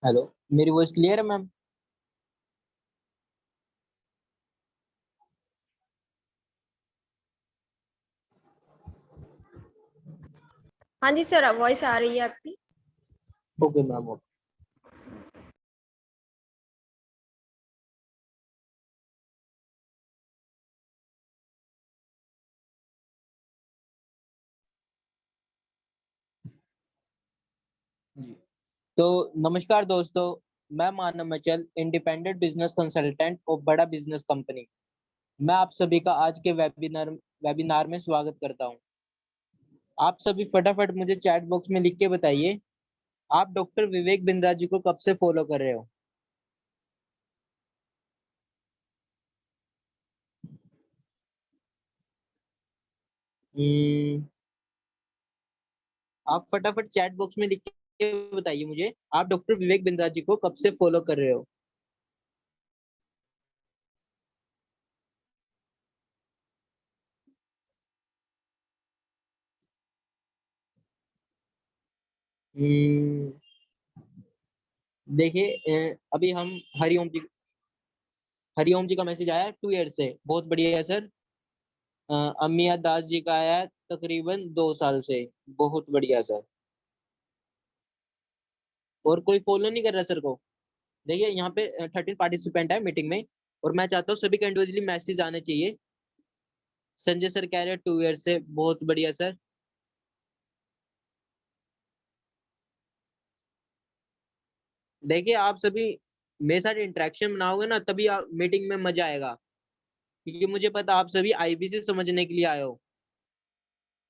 Hello. मेरी voice clear है ma'am? हाँ जी सर, वॉइस आ रही है आपकी। Okay ma'am, okay. जी। तो नमस्कार दोस्तों। मैं मानव मचल, इंडिपेंडेंट बिजनेस कंसल्टेंट और बड़ा बिजनेस कंपनी। मैं आप सभी का आज के वेबिनार में स्वागत करता हूं। आप सभी फटाफट मुझे चैट बॉक्स में लिख के बताइए, आप डॉक्टर विवेक बिंद्रा जी को कब से फॉलो कर रहे हो? हम्म, आप फटाफट चैट बॉक्स में लिख के बताइए मुझे, आप डॉक्टर विवेक बिंद्रा जी को कब से फॉलो कर रहे हो? हम्म, देखिए, अभी हम हरिओम जी का मैसेज आया 2 ईयर से, बहुत बढ़िया है सर। अमिया दास जी का आया है तकरीबन 2 साल से, बहुत बढ़िया सर। और कोई फॉलो नहीं कर रहा सर को? देखिए यहाँ पे 13 पार्टिसिपेंट है मीटिंग में, और मैं चाहता हूँ सभी का इंडिविजुअली मैसेज आने चाहिए। संजय सर कह रहे हैं 2 ईयर से, बहुत बढ़िया सर। देखिए आप सभी मेरे साथ इंटरेक्शन बनाओगे ना, तभी मीटिंग में मजा आएगा, क्योंकि मुझे पता आप सभी आईबीसी समझने के लिए आए हो।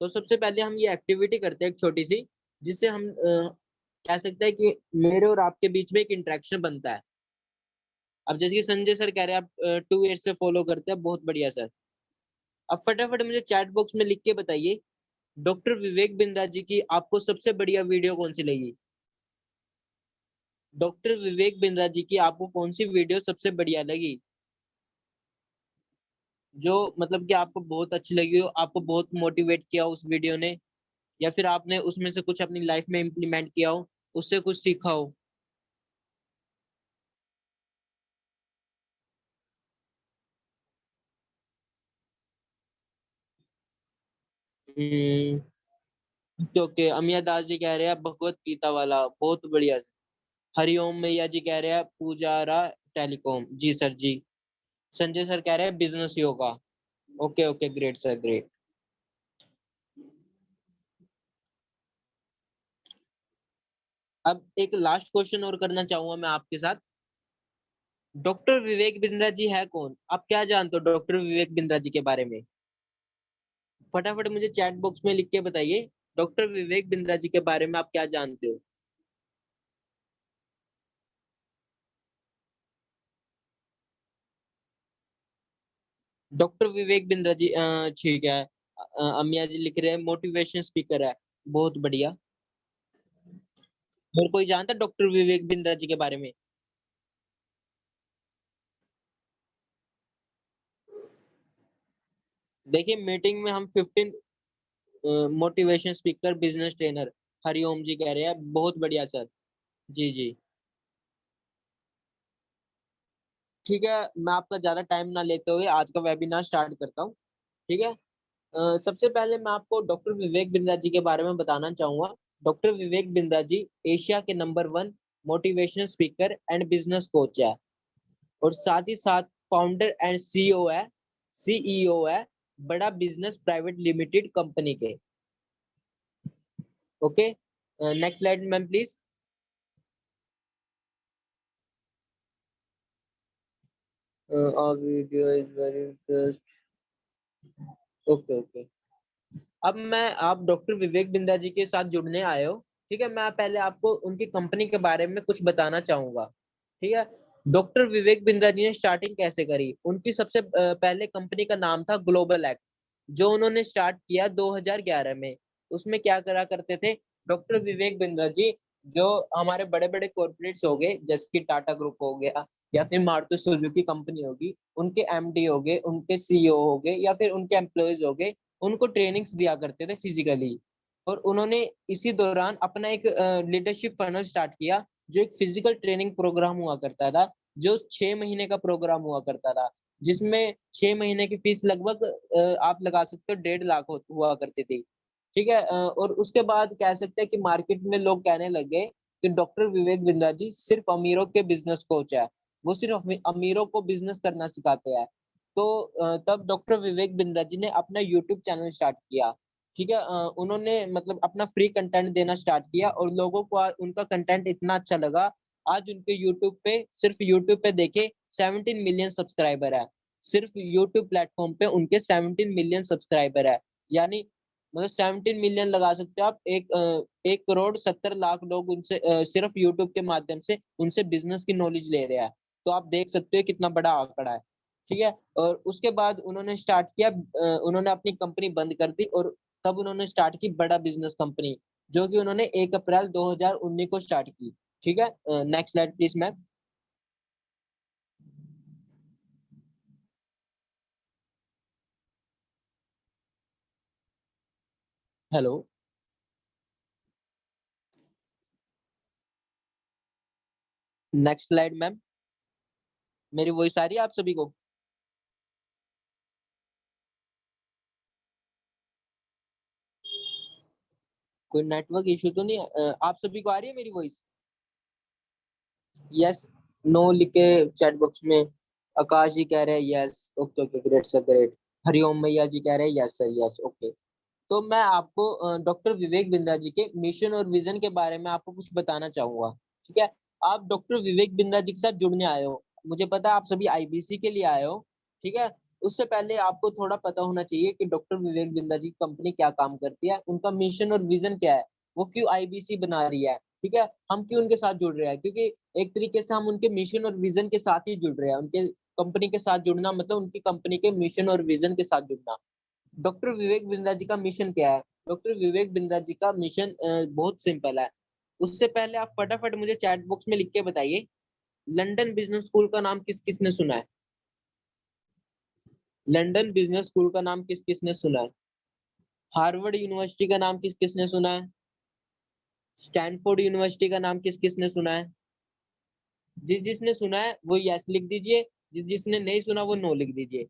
तो सबसे पहले हम ये एक्टिविटी करते हैं एक छोटी सी, जिससे हम कह सकते हैं कि मेरे और आपके बीच में एक इंटरेक्शन बनता है। अब जैसे कि संजय सर कह रहे हैं आप 2 ईयर से फॉलो करते हैं, बहुत बढ़िया सर। अब फटाफट मुझे चैट बॉक्स में लिख के बताइए, डॉक्टर विवेक बिंद्रा जी की आपको सबसे बढ़िया वीडियो कौन सी लगी? डॉक्टर विवेक बिंद्रा जी की आपको कौन सी वीडियो सबसे बढ़िया लगी, जो मतलब कि आपको बहुत अच्छी लगी हो, आपको बहुत मोटिवेट किया हो उस वीडियो ने, या फिर आपने उसमें से कुछ अपनी लाइफ में इम्प्लीमेंट किया हो, उससे कुछ सीखा हो? तो ओके, अमिया दास जी कह रहे हैं भगवत गीता वाला, बहुत बढ़िया। हरिओम मैया जी कह रहे हैं पूजारा टेलीकॉम, जी सर जी। संजय सर कह रहे हैं business yoga. Okay okay, great sir, great. अब एक लास्ट क्वेश्चन और करना चाहूंगा मैं आपके साथ। डॉक्टर विवेक बिंद्रा जी है कौन? आप क्या जानते हो डॉक्टर विवेक बिंद्रा जी के बारे में? फटाफट मुझे चैट बॉक्स में लिख के बताइए, डॉक्टर विवेक बिंद्रा जी के बारे में आप क्या जानते हो? डॉक्टर विवेक बिंद्रा जी, ठीक है। अमिया जी लिख रहे हैं मोटिवेशन स्पीकर है, बहुत बढ़िया। और कोई जानता है डॉक्टर विवेक बिंद्रा जी के बारे में? देखिए मीटिंग में हम 15 motivation speaker business trainer, Hariom ji कह रहे हैं, बहुत बढ़िया सर। जी जी। ठीक है, मैं आपका ज्यादा टाइम ना लेते हुए आज का वेबिनार स्टार्ट करता हूँ। ठीक है। सबसे पहले मैं आपको डॉक्टर विवेक बिंद्रा जी के बारे में बताना चाहूंगा। डॉक्टर विवेक बिंद्रा जी एशिया के number 1 motivational speaker and business coach है, और साथ ही साथ फाउंडर एंड सीईओ है बड़ा बिजनेस प्राइवेट लिमिटेड कंपनी के। Okay, next slide ma'am please. our video is very interest. Okay okay. अब मैं आप डॉक्टर विवेक बिंद्रा जी के साथ जुड़ने आए हो, ठीक है। मैं पहले आपको उनकी कंपनी के बारे में कुछ बताना चाहूंगा। ठीक है। डॉक्टर विवेक बिंद्रा जी ने स्टार्टिंग कैसे करी? उनकी सबसे पहले कंपनी का नाम था ग्लोबल एक्ट, जो उन्होंने स्टार्ट किया 2011 में। उसमें क्या करा करते थे डॉक्टर विवेक बिंद्रा जी? जो हमारे बड़े बड़े कॉर्पोरेट्स हो गए, जैसे कि टाटा ग्रुप हो गया, या फिर मारुति सुजुकी कंपनी होगी, उनके एमडी हो गए, उनके सीईओ हो गए, या फिर उनके एम्प्लॉयज हो गए, उनको ट्रेनिंग्स दिया करते थे फिजिकली। और उन्होंने इसी दौरान अपना एक लीडरशिप फनल स्टार्ट किया, जो एक फिजिकल ट्रेनिंग प्रोग्राम हुआ करता था, जो 6 महीने का प्रोग्राम हुआ करता था, जिसमें 6 महीने की फीस लगभग आप लगा सकते हो 1.5 लाख हुआ करती थी। ठीक है? और उसके बाद कह सकते हैं कि मार्केट में लोग कहने लग गए कि डॉक्टर विवेक बिंद्रा जी सिर्फ अमीरों के बिज़नेस कोच है। वो सिर्फ अमीरों को बिज़नेस करना सिखाते हैं। तो तब डॉक्टर विवेक बिंद्रा जी ने अपना यूट्यूब चैनल स्टार्ट किया। ठीक है? उन्होंने मतलब अपना फ्री कंटेंट देना स्टार्ट किया और लोगों को उनका कंटेंट इतना अच्छा लगा, आज उनके यूट्यूब पे सिर्फ यूट्यूब पे देखिए 17 मिलियन सब्सक्राइबर है। सिर्फ यूट्यूब प्लेटफ़ॉर्म पे उनके 17 मिलियन सब्सक्राइबर है। यानी मतलब 17 मिलियन लगा सकते हो आप 1 करोड़ 70 लाख लोग उनसे सिर्फ यूट्यूब के माध्यम से उनसे बिज़नेस की नॉलेज ले रहे हैं। तो आप देख सकते हो कितना बड़ा आंकड़ा है। ठीक है? और उसके बाद उन्होंने स्टार्ट किया उन्होंने अपनी कंपनी बंद कर दी और तब उन्होंने स्टार्ट की बड़ा बिज़नेस कंपनी, जो कि उन्होंने 1 अप्रैल 2019 को स्टार्ट की। ठीक है? Next slide please ma'am. Hello, next slide ma'am. मेरी वॉइस आ रही है आप सभी को? कोई नेटवर्क इश्यू तो नहीं है? आप सभी को आ रही है मेरी वॉइस? यस, नो लिख के चैट बॉक्स में। आकाश जी कह रहे हैं yes, okay okay, great sir great. Hariom भैया जी कह रहे हैं यस सर यस, ओके। तो मैं आपको डॉक्टर विवेक बिंद्रा जी के मिशन और विजन के बारे में आपको कुछ बताना चाहूंगा। ठीक है? आप डॉक्टर विवेक बिंद्रा जी के साथ जुड़ने आए हो, मुझे पता है आप सभी आईबीसी के लिए आए हो। ठीक है? उससे पहले आपको थोड़ा पता होना चाहिए कि डॉक्टर विवेक बिंद्रा जी की कंपनी क्या काम करती है, उनका मिशन और विजन क्या है, वो क्यों आईबीसी बना रही है। ठीक है? हम क्यों उनके साथ जुड़ रहे हैं, क्योंकि एक तरीके से हम उनके मिशन और विजन के साथ ही जुड़ रहे हैं। उनके कंपनी के साथ जुड़ना मतलब उनकी कंपनी के मिशन और विजन के साथ जुड़ना। डॉक्टर विवेक बिंद्रा जी का मिशन क्या है? डॉक्टर विवेक बिंद्रा जी का मिशन बहुत सिंपल है। उससे पहले आप फटाफट मुझे चैट बॉक्स में लिख के बताइए, लंदन बिज़नेस स्कूल का नाम किस-किसने सुना है? लंदन बिज़नेस स्कूल का नाम किस-किसने सुना है? हार्वर्ड यूनिवर्सिटी का नाम किस-किसने सुना है? स्टैनफोर्ड यूनिवर्सिटी का नाम किस-किसने सुना है? जिसने सुना है वो यस लिख दीजिए, जिसने नहीं सुना वो नो लिख दीजिए।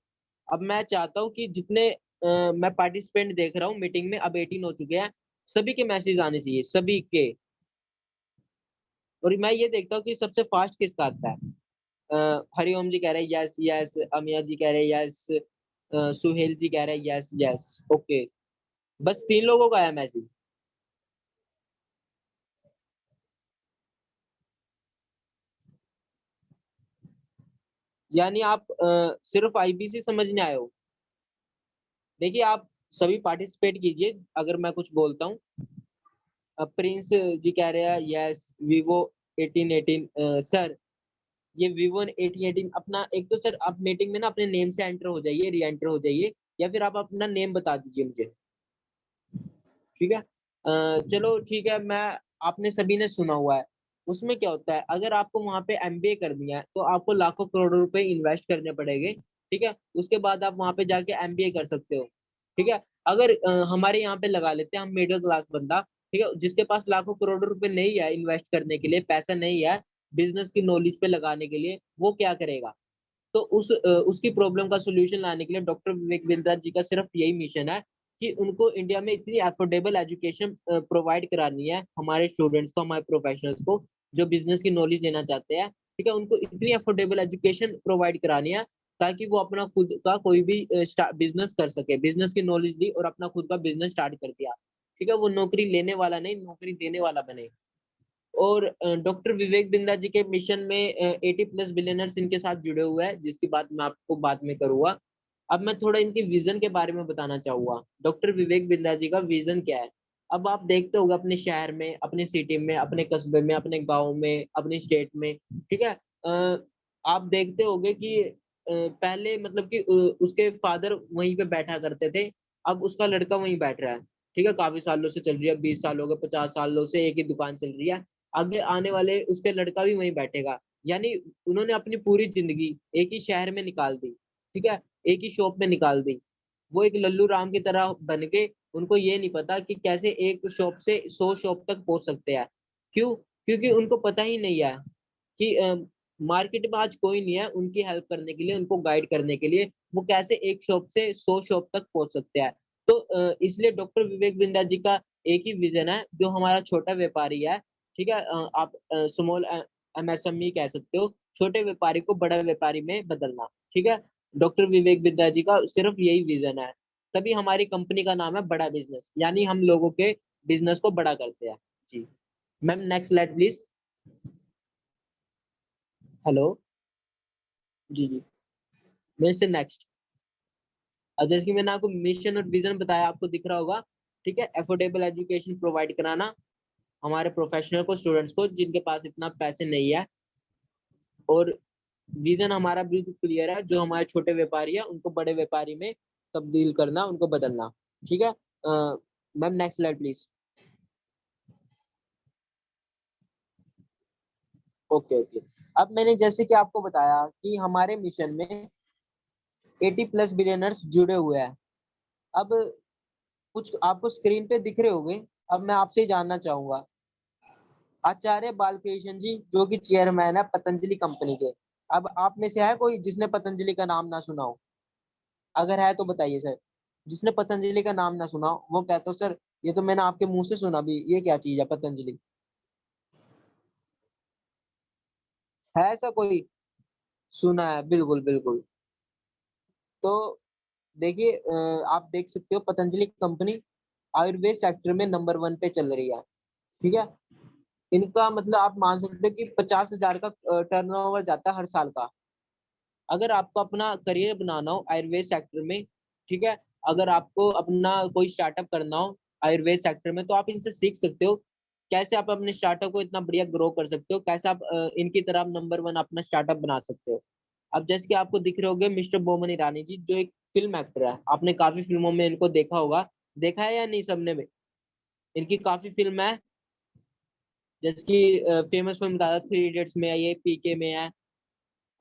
अब मैं चाहता हूँ कि जितने मैं पार्टिसिपेंट देख रहा हूँ मीटिंग में, अब 18 हो चुके हैं, सभी के मैसेज आने चाहिए, सभी के। और मैं ये देखता हूँ कि सबसे फास्ट किसका आता है। हरिओम जी कह रहे हैं यस यस, अमिया जी कह रहे हैं यस, सुहेल जी कह रहे हैं यस यस, ओके। बस 3 लोगों का आया मैसेज। यानी आप सिर्फ आईबीसी समझने आए हो। देखिए आप सभी पार्टिसिपेट कीजिए अगर मैं कुछ बोलता हूँ। प्रिंस जी कह रहे हैं यस, विवो 1818 सर, ये विवो 1818 अपना एक तो सर आप मीटिंग में ना अपने नेम से एंटर हो जाइए, री एंटर हो जाइए, या फिर आप अपना नेम बता दीजिए मुझे। ठीक है? चलो ठीक है, मैं आपने सभी ने सुना हुआ है। उसमें क्या होता है, अगर आपको वहाँ पे एमबीए करनी है, तो आपको लाखों करोड़ों रुपए इन्वेस्ट करने पड़ेंगे। ठीक है? उसके बाद आप वहाँ पे जाके एमबीए कर सकते हो। ठीक है? अगर हमारे यहाँ पे लगा लेते हैं हम मिडल क्लास बंदा, ठीक है? जिसके पास लाखों करोड़ों रुपए नहीं है इन्वेस्ट करने के लिए, पैसा नहीं है बिज़नेस की नॉलेज पे लगाने के लिए, वो क्या करेगा? तो उसकी प्रॉब्लम का सॉल्यूशन लाने के लिए डॉक्टर विवेक बिंद्रा जी का सिर्फ यही मिशन है कि उनको इंडिया में इतनी अफोर्डेबल एजुकेशन प्रोवाइड करानी है हमारे स्टूडेंट्स को, हमारे प्रोफेशनल्स को, जो बिज़नेस की नॉलेज लेना चाहते हैं। ठीक है? उनको इतनी अफोर्डेबल एजुकेशन प्रोवाइड करानी है ताकि वो अपना खुद का कोई भी बिज़नेस कर सके। बिज़नेस की नॉलेज ली और अपना खुद का बिज़नेस स्टार्ट कर दिया। ठीक है? वो नौकरी लेने वाला नहीं, नौकरी देने वाला बने। और डॉक्टर विवेक बिंद्रा जी के मिशन में 80 प्लस बिलियनर्स इनके साथ जुड़े हुए हैं, जिसकी बात मैं आपको बाद में करूँगा। अब मैं थोड़ा इनके विज़न के बारे में बताना चाहूँगा। डॉक्टर विवेक बिंद्रा जी का विज़न क्या है? अब आप देखते होंगे अपने शहर में, अपनी सिटी में, अपने कस्बे में, अपने गाँव में, अपने स्टेट में, ठीक है? आप देखते होंगे कि पहले मतलब कि उसके फादर वहीं पे बैठा करते थे, अब उसका लड़का वहीं बैठ रहा है। ठीक है? काफ़ी सालों से चल रही है, 20 साल हो गए, 50 सालों से एक ही दुकान चल रही है। आगे आने वाले उसके लड़का भी वहीं बैठेगा। यानी उन्होंने अपनी पूरी ज़िंदगी एक ही शहर में निकाल दी, ठीक है? एक ही शॉप में निकाल दी। वो एक लल्लू राम की तरह बन के उनको ये नहीं पता कि कैसे एक शॉप से 100 शॉप तक पहुँच सकते हैं। क्यों? क्योंकि उनको पता ही नहीं है कि मार्केट में आज कोई नहीं है उनकी हेल्प करने के लिए, उनको गाइड करने के लिए, वो कैसे एक शॉप से 100 शॉप तक पहुंच सकते हैं। तो इसलिए डॉक्टर विवेक बिंद्रा जी का एक ही विजन है, जो हमारा छोटा व्यापारी है, ठीक है, आप स्मॉल एमएसएमई कह सकते हो, छोटे व्यापारी को बड़ा व्यापारी में बदलना, ठीक है। डॉक्टर विवेक बिंद्रा जी का सिर्फ यही विजन है, तभी हमारी कंपनी का नाम है बड़ा बिजनेस, यानी हम लोगों के बिजनेस को बड़ा करते हैं। जी ma'am, next slide please. Hello. जी जी, मेरे से नेक्स्ट। अब जैसे कि मैंने आपको मिशन और विजन बताया, आपको दिख रहा होगा, ठीक है। अफोर्डेबल एजुकेशन प्रोवाइड कराना हमारे प्रोफेशनल को, स्टूडेंट्स को जिनके पास इतना पैसे नहीं है। और विजन हमारा बिल्कुल क्लियर है, जो हमारे छोटे व्यापारी है उनको बड़े व्यापारी में तब्दील करना, उनको बदलना, ठीक है। Ma'am next slide please. Okay okay. अब मैंने जैसे कि आपको बताया कि हमारे मिशन में 80+ बिलियनर्स जुड़े हुए हैं। अब कुछ आपको स्क्रीन पे दिख रहे होंगे, अब मैं आपसे जानना चाहूंगा, आचार्य बालकृष्ण जी जो कि चेयरमैन है पतंजलि कंपनी के। अब आप में से है कोई जिसने पतंजलि का नाम ना सुना हो? अगर है तो बताइए सर। जिसने पतंजलि का नाम ना सुना हो वो कहता हो सर ये तो मैंने आपके मुंह से सुना भी, ये क्या चीज है पतंजलि? है ऐसा कोई? सुना है, बिल्कुल बिल्कुल। तो देखिए, आप देख सकते हो पतंजलि कंपनी आयुर्वेद सेक्टर में नंबर 1 पे चल रही है, ठीक है। इनका मतलब आप मान सकते हो कि 50,000 का टर्नओवर जाता है हर साल का। अगर आपको अपना करियर बनाना हो आयुर्वेद सेक्टर में, ठीक है, अगर आपको अपना कोई स्टार्टअप करना हो आयुर्वेद सेक्टर में, तो आप इनसे सीख सकते हो कैसे आप अपने स्टार्टअप को इतना बढ़िया ग्रो कर सकते हो, कैसे आप इनकी तरह नंबर 1 अपना स्टार्टअप बना सकते हो। अब जैसे कि आपको दिख रहे होंगे मिस्टर बोमन ईरानी जी, जो एक फिल्म एक्टर है, आपने काफी फिल्मों में इनको देखा होगा, देखा है या नहीं सबने में? इनकी काफी फिल्म है, जैसे कि फेमस फिल्म दादा 3 इडियट्स में है, ये पीके में है,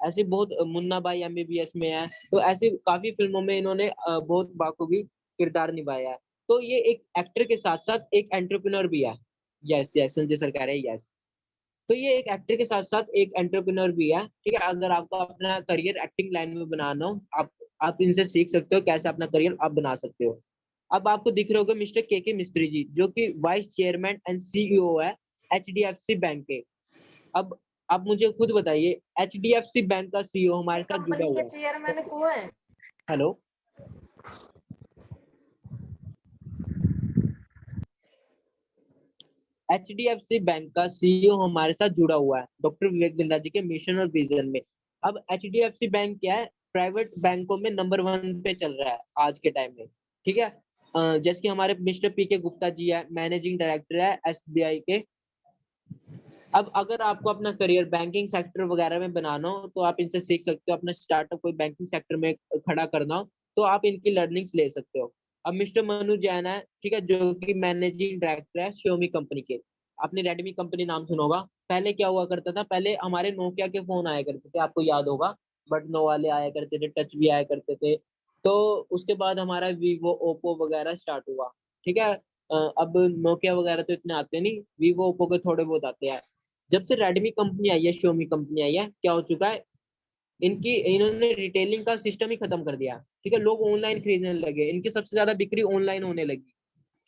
ऐसी बहुत, मुन्ना भाई एमबीबीएस में है, तो ऐसी काफी फिल्मों में इन्होंने बहुत बाखूबी किरदार निभाया है। तो ये एक एक्टर के साथ साथ एक एंटरप्रेन्योर भी है। यस यस, संजय सर कह रहे हैं यस। तो ये एक एक्टर के साथ साथ एक एंटरप्रेन्योर भी है, ठीक है। अगर आपको अपना करियर एक्टिंग लाइन में बनाना हो, आप इनसे सीख सकते हो कैसे अपना करियर आप बना सकते हो। अब आपको दिख रहे होगा मिस्टर के मिस्त्री जी, जो कि वाइस चेयरमैन एंड सीईओ है एचडीएफसी बैंक के। अब आप मुझे खुद बताइए, एचडीएफसी बैंक का सीईओ हमारे साथ जुड़ा कंपनी हुआ के है। चेयरमैन कौन है? हेलो। एचडीएफसी बैंक का सीईओ हमारे साथ जुड़ा हुआ है डॉक्टर विवेक बिंद्रा जी के मिशन और विजन में। अब एचडीएफसी बैंक क्या है, प्राइवेट बैंकों में नंबर 1 पे चल रहा है आज के टाइम में, ठीक है। जैसे कि हमारे मिस्टर पी के गुप्ता जी है, मैनेजिंग डायरेक्टर है एसबीआई के। अब अगर आपको अपना करियर बैंकिंग सेक्टर वगैरह में बनाना हो, तो आप इनसे सीख सकते हो। अपना स्टार्टअप कोई बैंकिंग सेक्टर में खड़ा करना हो, तो आप इनकी लर्निंग्स ले सकते हो। अब मिस्टर मनु जैन है, ठीक है, जो कि मैनेजिंग डायरेक्टर है Xiaomi कंपनी के। आपने रेडमी कंपनी नाम सुना होगा। पहले क्या हुआ करता था, पहले हमारे नोकिया के फोन आया करते थे, आपको याद होगा, बटनों वाले आया करते थे, टच भी आया करते थे। तो उसके बाद हमारा वीवो ओप्पो वगैरह स्टार्ट हुआ, ठीक है। अब नोकिया वगैरह तो इतने आते नहीं, वीवो ओप्पो के थोड़े बहुत आते हैं। जब से रेडमी कंपनी आई है, Xiaomi कंपनी आई है, क्या हो चुका है, इन्होंने रिटेलिंग का सिस्टम ही खत्म कर दिया, ठीक है। लोग ऑनलाइन खरीदने लगे, इनकी सबसे ज्यादा बिक्री ऑनलाइन होने लगी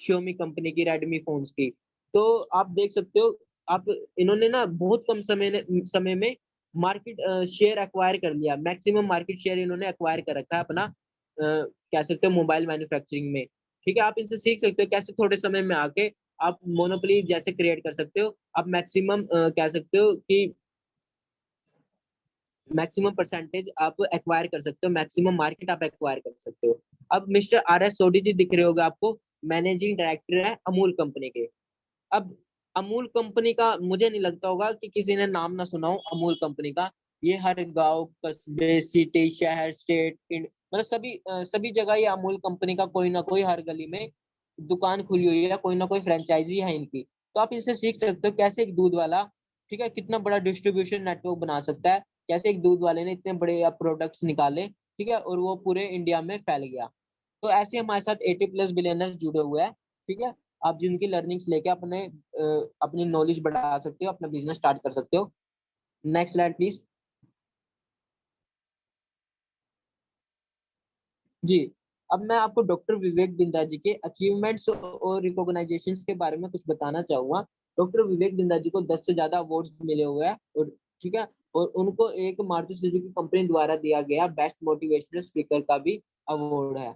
Xiaomi कंपनी की रेडमी फोन्स की। तो आप देख सकते हो, आप इन्होंने ना बहुत कम समय में मार्केट शेयर एक्वायर कर लिया, मैक्सिमम मार्केट शेयर इन्होंने एक्वायर कर रखा है अपना, कह सकते हो मोबाइल मैन्युफैक्चरिंग में, ठीक है। आप इनसे सीख सकते हो कैसे थोड़े समय में आके आप मोनोपोली जैसे क्रिएट कर सकते हो। आप मैक्सिमम कह सकते हो कि मैक्सिमम परसेंटेज आप एक्वायर कर सकते हो, मैक्सिमम मार्केट आप एक्वायर कर सकते हो। अब मिस्टर आर एस सोडी जी दिख रहे होगा आपको, मैनेजिंग डायरेक्टर है अमूल कंपनी के। अब अमूल कंपनी का मुझे नहीं लगता होगा कि किसी ने नाम ना सुना हो अमूल कंपनी का। ये हर गांव, कस्बे, सिटी, शहर, स्टेट, मतलब सभी जगह ये अमूल कंपनी का कोई ना कोई हर गली में दुकान खुली हुई है, कोई ना कोई फ्रेंचाइजी है इनकी। तो आप इनसे सीख सकते हो कैसे एक दूध वाला, ठीक है, कितना बड़ा डिस्ट्रीब्यूशन नेटवर्क बना सकता है, कैसे एक दूध वाले ने इतने बड़े प्रोडक्ट्स निकाले, ठीक है, और वो पूरे इंडिया में फैल गया। तो ऐसे हमारे साथ 80+ बिलियनर्स जुड़े हुए हैं, ठीक है। आप जिनकी लर्निंग्स लेके अपनी नॉलेज बढ़ा सकते हो, अपना बिजनेस स्टार्ट कर सकते हो। Next slide please. जी, अब मैं आपको डॉक्टर विवेक बिंद्रा जी के अचीवमेंट्स और रिकॉग्नाइजेशंस के बारे में कुछ बताना चाहूंगा। डॉक्टर विवेक बिंद्रा जी को 10 से ज्यादा अवार्ड्स मिले हुए हैं, और ठीक है, और उनको एक मारुति सुजुकी कंपनी द्वारा दिया गया बेस्ट मोटिवेशनल स्पीकर का भी अवार्ड है।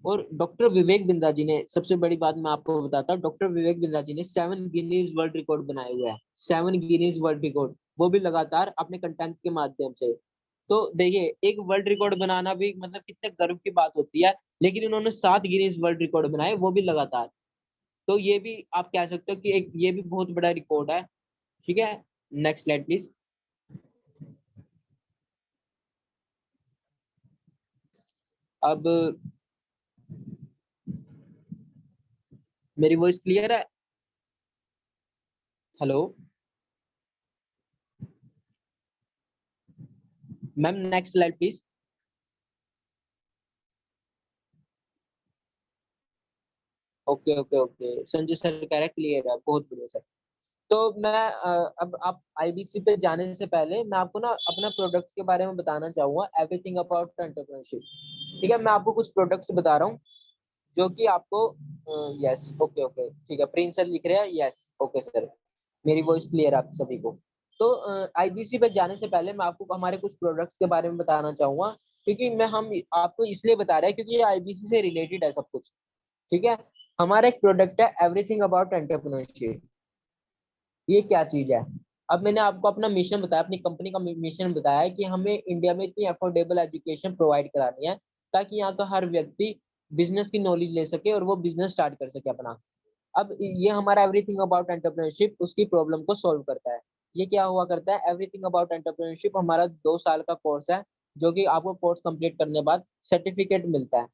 और डॉक्टर विवेक बिंद्रा जी ने, सबसे बड़ी बात मैं आपको बताता हूँ, डॉक्टर विवेक बिंद्रा जी ने 7 गिनीज वर्ल्ड रिकॉर्ड बनाए हुए हैं। 7 गिनीज वर्ल्ड रिकॉर्ड, वो भी लगातार अपने कंटेंट के माध्यम से। तो देखिए, एक वर्ल्ड रिकॉर्ड बनाना भी मतलब कितने गर्व की बात होती है, लेकिन उन्होंने 7 गिनीज वर्ल्ड रिकॉर्ड बनाए, वो भी लगातार। तो ये भी आप कह सकते हो कि एक ये भी बहुत बड़ा रिकॉर्ड है। ठीक है, नेक्स्ट स्लाइड प्लीज। अब मेरी वॉइस क्लियर है? Hello ma'am, next slide please. Okay okay okay, Sanjay sir कह रहे हैं क्लियर है, बहुत बढ़िया सर। तो मैं अब आप आईबीसी पे जाने से पहले मैं आपको ना अपना प्रोडक्ट के बारे में बताना चाहूंगा, एवरीथिंग अबाउट एंटरप्रेन्योरशिप। ठीक है, मैं आपको कुछ प्रोडक्ट्स बता रहा हूँ जो कि आपको, यस ओके ओके ठीक है, प्रिंस सर लिख रहे हैं, यस ओके सर, मेरी वॉइस क्लियर है आप सभी को। तो आईबीसी पे जाने से पहले मैं आपको हमारे कुछ प्रोडक्ट्स के बारे में बताना चाहूंगा, क्योंकि मैं हम आपको इसलिए बता रहे हैं क्योंकि ये आईबीसी से रिलेटेड है सब कुछ। ठीक है, हमारा एक प्रोडक्ट है एवरीथिंग अबाउट एंटरप्रेन्योरशिप। ये क्या चीज है? अब मैंने आपको अपना मिशन बताया, अपनी कंपनी का मिशन बताया है कि हमें इंडिया में इतनी अफोर्डेबल एजुकेशन प्रोवाइड करानी है ताकि यहाँ का हर व्यक्ति बिजनेस की नॉलेज ले सके और वो बिजनेस स्टार्ट कर सके अपना। अब ये हमारा एवरीथिंग अबाउट एंटरप्रेन्योरशिप उसकी प्रॉब्लम को सॉल्व करता है। ये क्या हुआ करता है, एवरीथिंग अबाउट एंटरप्रेन्योरशिप हमारा 2 साल का कोर्स है, जो कि आपको कोर्स कंप्लीट करने के बाद सर्टिफिकेट मिलता है।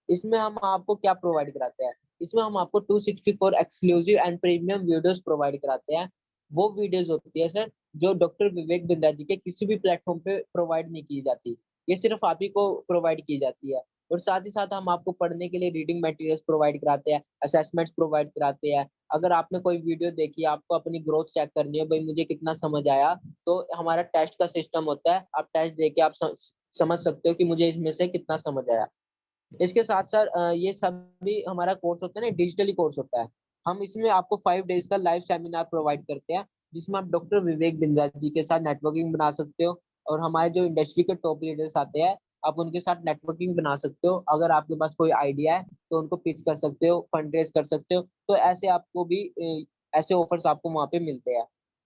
इसमें हम आपको क्या प्रोवाइड कराते हैं? इसमें हम आपको 264 exclusive and premium videos provide कराते हैं। वो वीडियोस होती है सर, जो डॉक्टर विवेक बिंद्रा जी के किसी भी प्लेटफॉर्म पे प्रोवाइड नहीं की जाती। ये सिर्फ आप ही को प्रोवाइड की जाती है। और साथ ही साथ हम आपको पढ़ने के लिए रीडिंग मटेरियल्स प्रोवाइड कराते हैं, असेसमेंट्स प्रोवाइड कराते हैं। अगर आपने कोई वीडियो देखी, आपको अपनी ग्रोथ चेक करनी है, भाई मुझे कितना समझ आया, तो हमारा टेस्ट का सिस्टम होता है। आप टेस्ट देके आप समझ सकते हो कि मुझे इसमें से कितना समझ आया। इसके साथ साथ ये सभी हमारा कोर्स होता है ना, डिजिटली कोर्स होता है। हम इसमें आपको 5 डेज का लाइव सेमिनार प्रोवाइड करते हैं, जिसमें आप डॉक्टर विवेक बिंद्रा जी के साथ नेटवर्किंग बना सकते हो, और हमारे जो इंडस्ट्री के टॉप लीडर्स आते हैं, आप उनके साथ नेटवर्किंग बना सकते हो। अगर आपके पास कोई आइडिया है तो उनको पिच कर सकते हो, फंड रेज कर सकते हो। तो ऐसे आपको भी ऐसे ऑफर्स आपको वहाँ पे मिलते हैं।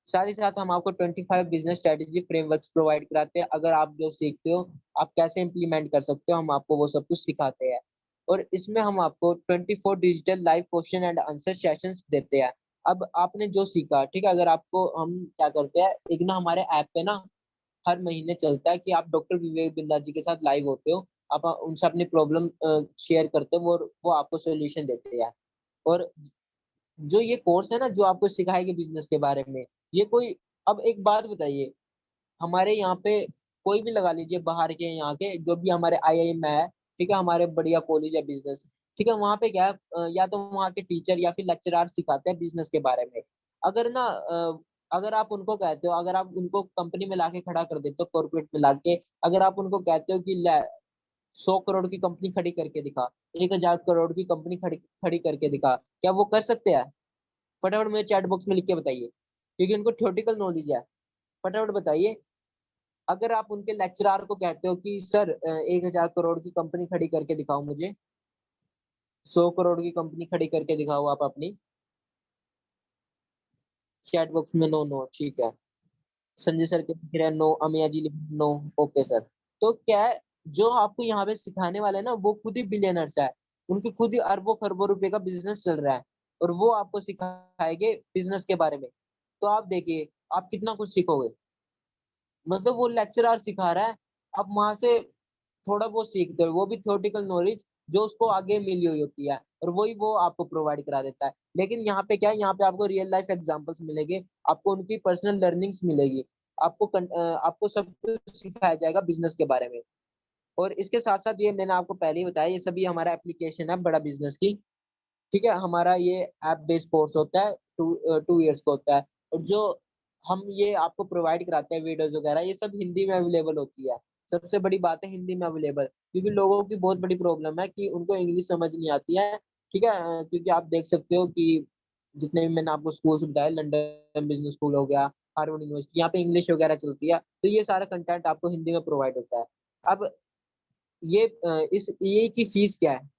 साथ ही साथ हम आपको 25 बिजनेस स्ट्रेटेजी फ्रेमवर्क्स प्रोवाइड कराते हैं। अगर आप जो सीखते हो, आप कैसे इंप्लीमेंट कर सकते हो, हम आपको वो सब कुछ सिखाते हैं। और इसमें हम आपको 24 digital live question and answer sessions देते हैं। अब आपने जो सीखा, ठीक है, अगर आपको हम क्या करते हैं, एक ना हमारे ऐप पे ना हर महीने चलता है कि आप डॉक्टर विवेक बिंद्रा जी के साथ लाइव होते हो, आप उनसे अपनी प्रॉब्लम शेयर करते हो, वो आपको सोल्यूशन देते हैं। और जो ये कोर्स है ना, जो आपको सिखाएंगे बिजनेस के बारे में, ये कोई, अब एक बात बताइए, हमारे यहाँ पे कोई भी लगा लीजिए बाहर के, यहाँ के जो भी हमारे आईआईएम में है, ठीक है, हमारे बढ़िया कॉलेज है बिजनेस, ठीक है, वहाँ पे क्या है, या तो वहाँ के टीचर या फिर लेक्चरार सिखाते हैं बिजनेस के बारे में। अगर ना अगर आप उनको कहते हो, अगर आप उनको कंपनी में लाके खड़ा कर देते हो, कॉर्पोरेट में लाके, अगर आप उनको कहते हो कि 100 करोड़ की कंपनी खड़ी करके दिखा, 1000 करोड़ की कंपनी खड़ी खड़ी करके दिखा, क्या वो कर सकते हैं? फटाफट मेरे चैट बॉक्स में लिख के बताइए, क्योंकि उनको थ्योरेटिकल नॉलेज है। फटाफट बताइए। अगर आप उनके लेक्चरार को कहते हो कि सर 1000 करोड़ की कंपनी खड़ी करके दिखाओ मुझे, 100 करोड़ की कंपनी खड़ी करके दिखाओ आप अपनी, चैट बॉक्स में नो नो, ठीक है। संजय सर के लिख रहे हैं नो, अमिया जी लिख नो, ओके सर। तो क्या है, जो आपको यहाँ पे सिखाने वाले हैं ना, वो खुद ही बिलियनर्स है, उनके खुद ही अरबों खरबों रुपए का बिजनेस चल रहा है, और वो आपको सिखाएंगे बिजनेस के बारे में। तो आप देखिए, आप कितना कुछ सीखोगे। मतलब वो लेक्चरर सिखा रहा है, आप वहां से थोड़ा बहुत सीखते हो, वो भी थ्योरेटिकल नॉलेज जो उसको आगे मिली हुई होती है, और वही वो आपको प्रोवाइड करा देता है। लेकिन यहाँ पे क्या है, यहाँ पे आपको रियल लाइफ एग्जांपल्स मिलेंगे, आपको उनकी पर्सनल लर्निंग्स मिलेगी, आपको सब कुछ सिखाया जाएगा बिजनेस के बारे में। और इसके साथ साथ, ये मैंने आपको पहले ही बताया, ये सभी हमारा एप्लीकेशन है बड़ा बिजनेस की। ठीक है, हमारा ये ऐप बेस्ड कोर्स होता है, 2 इयर्स का होता है। और जो हम ये आपको प्रोवाइड कराते हैं वीडियोज़ वगैरह, ये सब हिंदी में अवेलेबल होती है। सबसे बड़ी बात है हिंदी में अवेलेबल, क्योंकि लोगों की बहुत बड़ी प्रॉब्लम है कि उनको इंग्लिश समझ नहीं आती है, ठीक है? क्योंकि आप देख सकते हो कि जितने भी मैंने आपको स्कूल्स बताए, लंदन बिज़नेस स्कूल हो गया, हार्वर्ड यूनिवर्सिटी, यहाँ पे इंग्लिश वगैरह चलती है, तो ये सारा कंटेंट आपको हिंदी में प्रोवाइड होता है। अब ये इस ईए की फीस क्या है?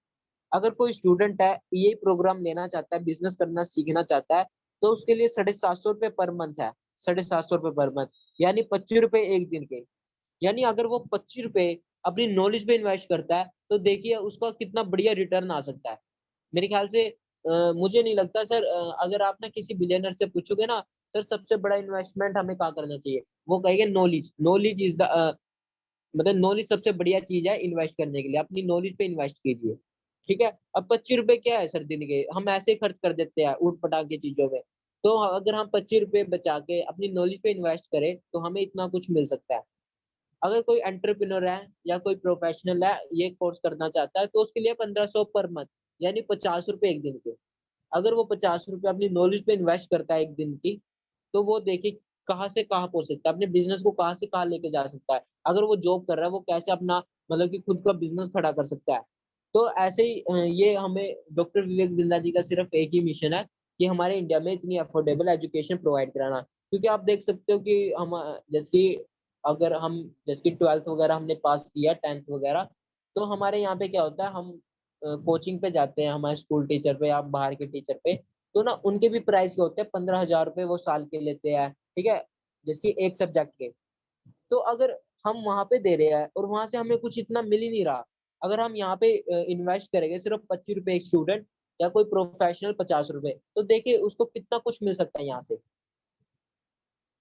अगर कोई स्टूडेंट है, ईए प्रोग्राम लेना चाहता है, बिज़नेस करना सीखना चाहता है, तो उसके लिए ₹750 पर मंथ है, ₹750 पर मंथ, यानी ₹25 1 दिन के। यानी अगर वो ₹25 अपनी नॉलेज पे इन्वेस्ट करता है, तो देखिए उसका कितना बढ़िया रिटर्न आ सकता है। मेरे ख्याल से मुझे नहीं लगता सर, अगर आप ना किसी बिलियनर से पूछोगे ना, सर सबसे बड़ा इन्वेस्टमेंट हमें कहाँ करना चाहिए? वो कहेंगे नॉलेज, नॉलेज इज़ द मतलब नॉलेज सबसे बढ़िया चीज़ है इन्वेस्ट करने के लिए, अपनी नॉलेज पे इन्वेस्ट कीजिए, ठीक है? अब ₹25 क्या है सर दिन के? हम ऐसे ही खर्च कर देते हैं ऊट-पटांग की चीज़ों में। तो अगर हम ₹25 बचा के अपनी नॉलेज पे इन्वेस्ट करें, तो हमें इतना कुछ मिल सकता है। अगर कोई एंटरप्रेन्योर है या कोई प्रोफेशनल है, ये कोर्स करना चाहता है, तो उसके लिए 1500 पर मंथ, यानी ₹50 1 दिन के। अगर वो ₹50 अपनी नॉलेज पे इन्वेस्ट करता है 1 दिन की, तो वो देखिए कहाँ से कहाँ पहुँच सकता है, अपने बिज़नेस को कहाँ से कहाँ लेके जा सकता है। अगर वो जॉब कर रहा है, वो कैसे अपना मतलब कि खुद का बिज़नेस खड़ा कर सकता है। तो ऐसे ही ये हमें डॉक्टर विवेक बिंद्रा जी का सिर्फ़ एक ही मिशन है कि हमारे इंडिया में इतनी अफोर्डेबल एजुकेशन प्रोवाइड कराना। क्योंकि आप देख सकते हो कि जैसे कि अगर हम जैसे कि 12th वगैरह हमने पास किया, 10th वगैरह, तो हमारे यहाँ पे क्या होता है, हम कोचिंग पे जाते हैं हमारे स्कूल टीचर पे या बाहर के टीचर पे, तो ना उनके भी प्राइस क्या होते हैं, ₹15,000 वो साल के लेते हैं, ठीक है? जैसे कि एक सब्जेक्ट के। तो अगर हम वहाँ पे दे रहे हैं और वहाँ से हमें कुछ इतना मिल ही नहीं रहा, अगर हम यहाँ पे इन्वेस्ट करेंगे सिर्फ़ ₹25 एक स्टूडेंट या कोई प्रोफेशनल ₹50, तो देखिए उसको कितना कुछ मिल सकता है यहाँ से।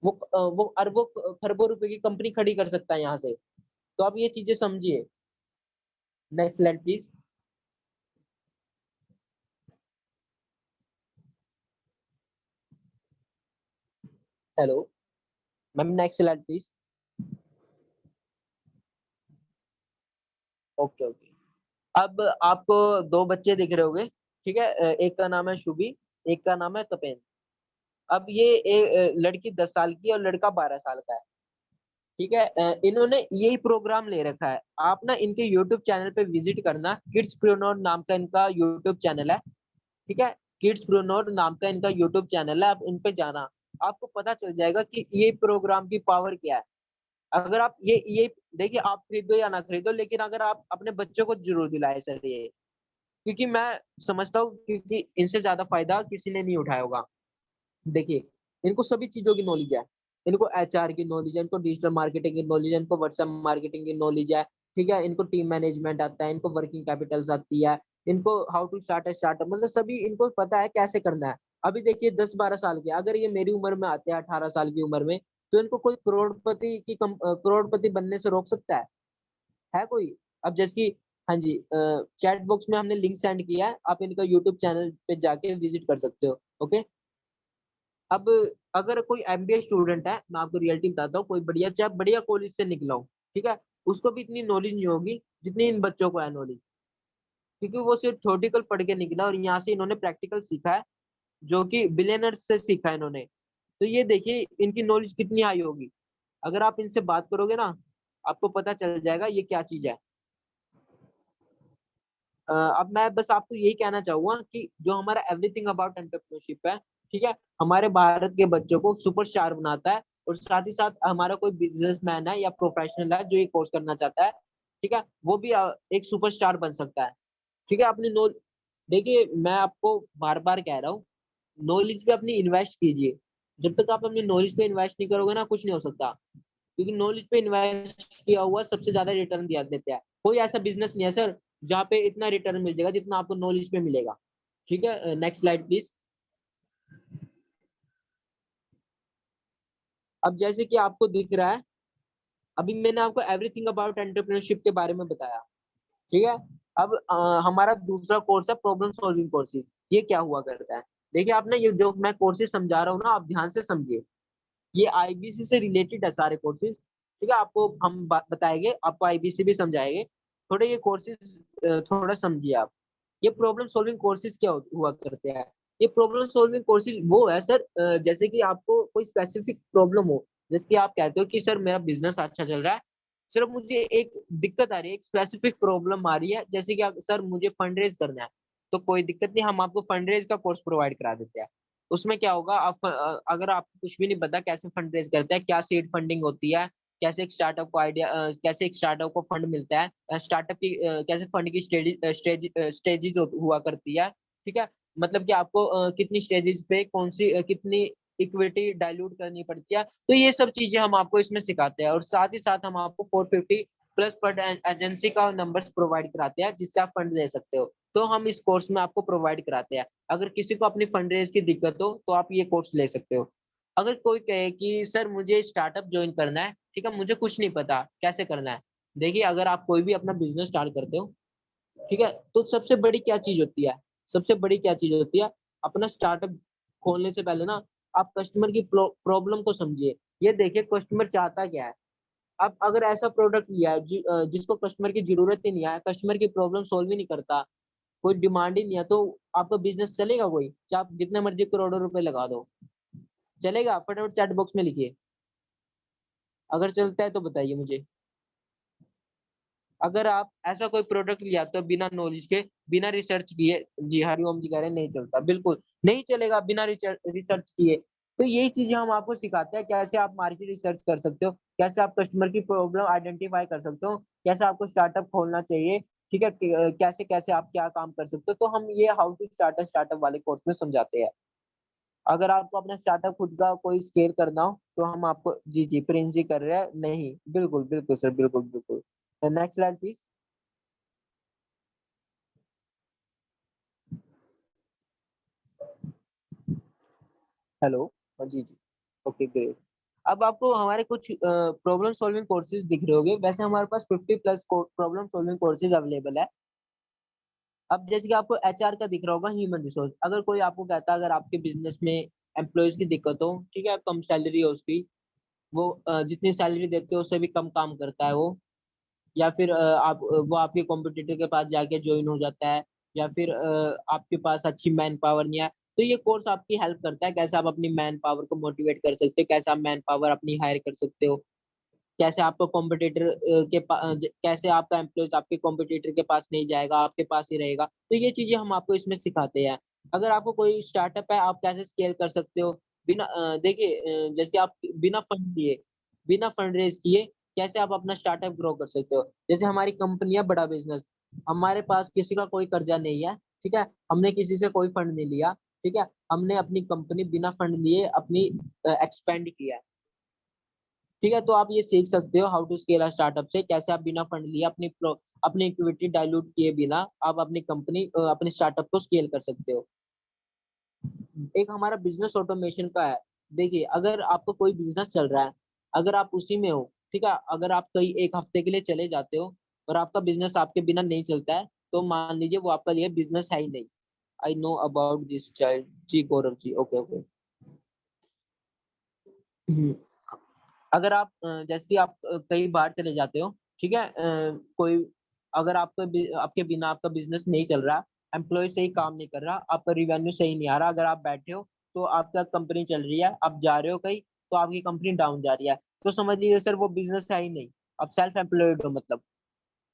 वो अरबों खरबों रुपए की कंपनी खड़ी कर सकता है यहाँ से। तो आप ये चीज़ें समझिए। Next slide please. Hello, ma'am next slide please. Okay, okay. अब आपको 2 बच्चे दिख रहे होंगे, ठीक है? एक का नाम है शुभी, एक का नाम है तपेन। अब ये लड़की 10 साल की और लड़का 12 साल का है, ठीक है? इन्होंने यही प्रोग्राम ले रखा है। आप ना इनके यूट्यूब चैनल पे विज़िट करना, किड्सप्रेन्योर नाम का इनका यूट्यूब चैनल है, ठीक है? किड्सप्रेन्योर नाम का इनका यूट्यूब चैनल है, आप इन पे जाना। आपको पता चल जाएगा कि ये प्रोग्राम की पावर क्या है। अगर आप ये देखिए आप खरीदो या ना खरीदो, लेकिन अगर आप अपने बच्चों को ज़रूर दिलाएँ सर ये। क्योंकि मैं समझता हूँ क्योंकि इनसे ज़्यादा फ़ायदा किसी ने नहीं उठाया होगा। देखिए, इनको सभी चीज़ों की नॉलेज है। इनको एचआर की नॉलेज है, इनको डिजिटल मार्केटिंग की नॉलेज है, इनको व्हाट्सएप मार्केटिंग की नॉलेज है, ठीक है? इनको टीम मैनेजमेंट आता है, इनको वर्किंग कैपिटल्स आती है, इनको how to start a startup, मतलब सभी इनको पता है कैसे करना है। अभी देखिए 10-12 साल के, अगर ये मेरी उम्र में आते हैं 18 साल की उम्र में, तो इनको कोई करोड़पति बनने से रोक सकता है? है कोई? अब जैसे कि हाँ जी, चैट बॉक्स में हमने लिंक सेंड किया है, आप इनका यूट्यूब चैनल पे जाके विज़िट कर सकते हो, ओके? अब अगर कोई एमबीए स्टूडेंट है, मैं आपको रियलिटी बताता हूँ, कोई बढ़िया चाहे बढ़िया कॉलेज से निकला हो, ठीक है? उसको भी इतनी नॉलेज नहीं होगी, जितनी इन बच्चों को है नॉलेज। क्योंकि वो सिर्फ थ्योरेटिकल पढ़ के निकला और यहाँ से इन्होंने प्रैक्टिकल सीखा है, जो कि बिलियनर्स से सीखा है इन्होंने। तो ये देखिए इनकी नॉलेज कितनी हाई होगी। अगर आप इनसे बात करोगे ना, आपको पता चल जाएगा ये क्या चीज़ है। अब मैं बस आपको यही कहना चाहूँगा कि जो हमारा एवरीथिंग अबाउट एंटरप्रेन्योरशिप है, ठीक है? हमारे भारत के बच्चों को सुपरस्टार बनाता है और साथ ही साथ हमारा कोई बिज़नेसमैन है या प्रोफेशनल है जो ये कोर्स करना चाहता है, ठीक है? वो भी एक सुपरस्टार बन सकता है, ठीक है? अपनी नॉल देखिए मैं आपको बार-बार कह रहा हूँ, नॉलेज पे अपनी इन्वेस्ट कीजिए। जब तक आप अपनी नॉलेज पे इन्वेस्ट नहीं करोगे ना, कुछ नहीं हो सकता। क्योंकि नॉलेज पे इन्वेस्ट किया हुआ सबसे ज़्यादा रिटर्न दिया देता है। कोई ऐसा बिज़नेस नहीं है सर, जहाँ पे इतना रिटर्न मिल जाएगा जितना आपको नॉलेज पे मिलेगा। ठीक है? Next slide please. अब जैसे कि आपको दिख रहा है, अभी मैंने आपको एवरीथिंग अबाउट एंटरप्रेन्योरशिप के बारे में बताया, ठीक है? अब हमारा दूसरा कोर्स है प्रॉब्लम सॉल्विंग कोर्सेज़। ये क्या हुआ करता है? देखिए आप ना ये जो मैं कोर्सेज़ समझा रहा हूँ ना, आप ध्यान से समझिए। ये आईबीसी से रिलेटेड है सारे कोर्सेज़, ठीक है? आपको हम बताएँगे, आपको आईबीसी भी समझाएँगे। थोड़े ये कोर्सेज़ थोड़ा समझिए आप। ये प्रॉब्लम सॉल्विंग कोर्सेज क्या हुआ करते हैं? ये प्रॉब्लम सॉल्विंग कोर्सेज वो है सर, जैसे कि आपको कोई स्पेसिफिक प्रॉब्लम हो, जैसे कि आप कहते हो कि सर मेरा बिजनेस अच्छा चल रहा है, सिर्फ मुझे एक दिक्कत आ रही है, एक स्पेसिफिक प्रॉब्लम आ रही है, जैसे कि सर मुझे फंड रेज करना है, तो कोई दिक्कत नहीं, हम आपको फंड रेज का कोर्स प्रोवाइड करा देते हैं। उसमें क्या होगा, अगर आपको कुछ भी नहीं पता कैसे फंड रेज करते हैं, क्या सीड फंडिंग होती है, कैसे एक स्टार्टअप को कैसे एक स्टार्टअप को फंड मिलता है, स्टार्टअप की कैसे फंड की स्टेजेस हुआ करती है, ठीक है? मतलब कि आपको कितनी स्टेजेस पे कौन सी कितनी इक्विटी डाइल्यूट करनी पड़ती है, तो ये सब चीजें हम आपको इसमें सिखाते हैं, और साथ ही साथ हम आपको 450 प्लस फंड एजेंसी का नंबर्स प्रोवाइड कराते हैं, जिससे आप फंड ले सकते हो। तो हम इस कोर्स में आपको प्रोवाइड कराते हैं। अगर किसी को अपनी फंड रेज की दिक्कत हो तो आप ये कोर्स ले सकते हो। अगर कोई कहे कि सर मुझे स्टार्टअप ज्वाइन करना है, ठीक है, मुझे कुछ नहीं पता कैसे करना है। देखिए, अगर आप कोई भी अपना बिजनेस स्टार्ट करते हो, ठीक है, तो सबसे बड़ी क्या चीज होती है? सबसे बड़ी क्या चीज होती है? अपना स्टार्टअप खोलने से पहले ना, आप कस्टमर की प्रॉब्लम को समझिए। ये देखिए कस्टमर चाहता क्या है। आप अगर ऐसा प्रोडक्ट लिया है जिसको कस्टमर की जरूरत ही नहीं है, कस्टमर की प्रॉब्लम सॉल्व ही नहीं करता, कोई डिमांड ही नहीं है, तो आपका बिजनेस चलेगा? कोई चाहे आप जितने मर्जी करोड़ों रुपए लगा दो, चलेगा? फटाफट चैट बॉक्स में लिखिए, अगर चलता है तो बताइए मुझे। अगर आप ऐसा कोई प्रोडक्ट लिया तो बिना नॉलेज के, बिना रिसर्च किए, जी हरिओम जी कह रहे हैं नहीं चलता, बिल्कुल नहीं चलेगा बिना रिसर्च किए। तो यही चीजें हम आपको सिखाते हैं, कैसे आप मार्केट रिसर्च कर सकते हो, कैसे आप कस्टमर की प्रॉब्लम आइडेंटिफाई कर सकते हो, कैसे आपको स्टार्टअप खोलना चाहिए, ठीक है, कैसे कैसे आप क्या काम कर सकते हो। तो हम ये हाउ टू स्टार्टअप वाले कोर्स में समझाते हैं। अगर आपको अपना स्टार्टअप खुद का कोई स्केल करना हो तो हम आपको, जी जी प्रिंस जी कर रहे हैं, नहीं बिल्कुल बिल्कुल सर, बिल्कुल बिल्कुल। Next slide please. हेलो। हाँ जी जी। Okay great. अब आपको हमारे कुछ प्रॉब्लम सॉल्विंग कोर्सेज दिख रहे होंगे, वैसे हमारे पास 50 plus problem solving courses available है। अब जैसे कि आपको एचआर का दिख रहा होगा, ह्यूमन रिसोर्स, अगर कोई आपको कहता है अगर आपके बिजनेस में एम्प्लॉयज की दिक्कत हो, ठीक है, कम सैलरी हो उसकी, वो जितनी सैलरी देते हो उससे भी कम काम करता है वो, या फिर वो आपके कॉम्पिटिटर के पास जाके ज्वाइन हो जाता है, या फिर आपके पास अच्छी मैन पावर नहीं है, तो ये कोर्स आपकी हेल्प करता है, कैसे आप अपनी मैन पावर को मोटिवेट कर सकते हो, कैसे आप मैन पावर अपनी हायर कर सकते हो, कैसे आपको कॉम्पिटिटर कैसे आपका एम्प्लॉयज आपके कॉम्पिटिटर के पास नहीं जाएगा, आपके पास ही रहेगा। तो ये चीजें हम आपको इसमें सिखाते हैं। अगर आपको कोई स्टार्टअप है, आप कैसे स्केल कर सकते हो बिना देखिए, जैसे आप बिना फंड रेज किए कैसे आप अपना स्टार्टअप ग्रो कर सकते हो। जैसे हमारी कंपनी है बड़ा बिजनेस, हमारे पास किसी का कोई कर्जा नहीं है, ठीक है, हमने किसी से कोई फंड नहीं लिया, ठीक है, हमने अपनी कंपनी बिना फंड लिए अपनी एक्सपेंड किया, ठीक है। तो आप ये सीख सकते हो how to scale a startup से, कैसे आप बिना फंड लिए अपनी इक्विटी डाइल्यूट किए बिना आप अपनी कंपनी अपने स्टार्टअप को स्केल कर सकते हो। एक हमारा बिजनेस ऑटोमेशन का है। देखिए, अगर आपको कोई बिजनेस चल रहा है, अगर आप उसी में हो, ठीक है, अगर आप कहीं एक हफ्ते के लिए चले जाते हो और आपका बिजनेस आपके बिना नहीं चलता है, तो मान लीजिए वो आपका लिए बिजनेस है ही नहीं। I know about this child. जी गौरव जी, ओके ओके। अगर आप जैसे कि आप कहीं बाहर चले जाते हो, ठीक है, कोई अगर आपके बिना आपका बिजनेस नहीं चल रहा, एम्प्लॉय सही काम नहीं कर रहा, आपका रिवेन्यू सही नहीं आ रहा, अगर आप बैठे हो तो आपका कंपनी चल रही है, आप जा रहे हो कहीं तो आपकी कंपनी डाउन जा रही है, तो समझ लीजिए सर वो बिजनेस है ही नहीं। आप सेल्फ एम्प्लॉयड हो, मतलब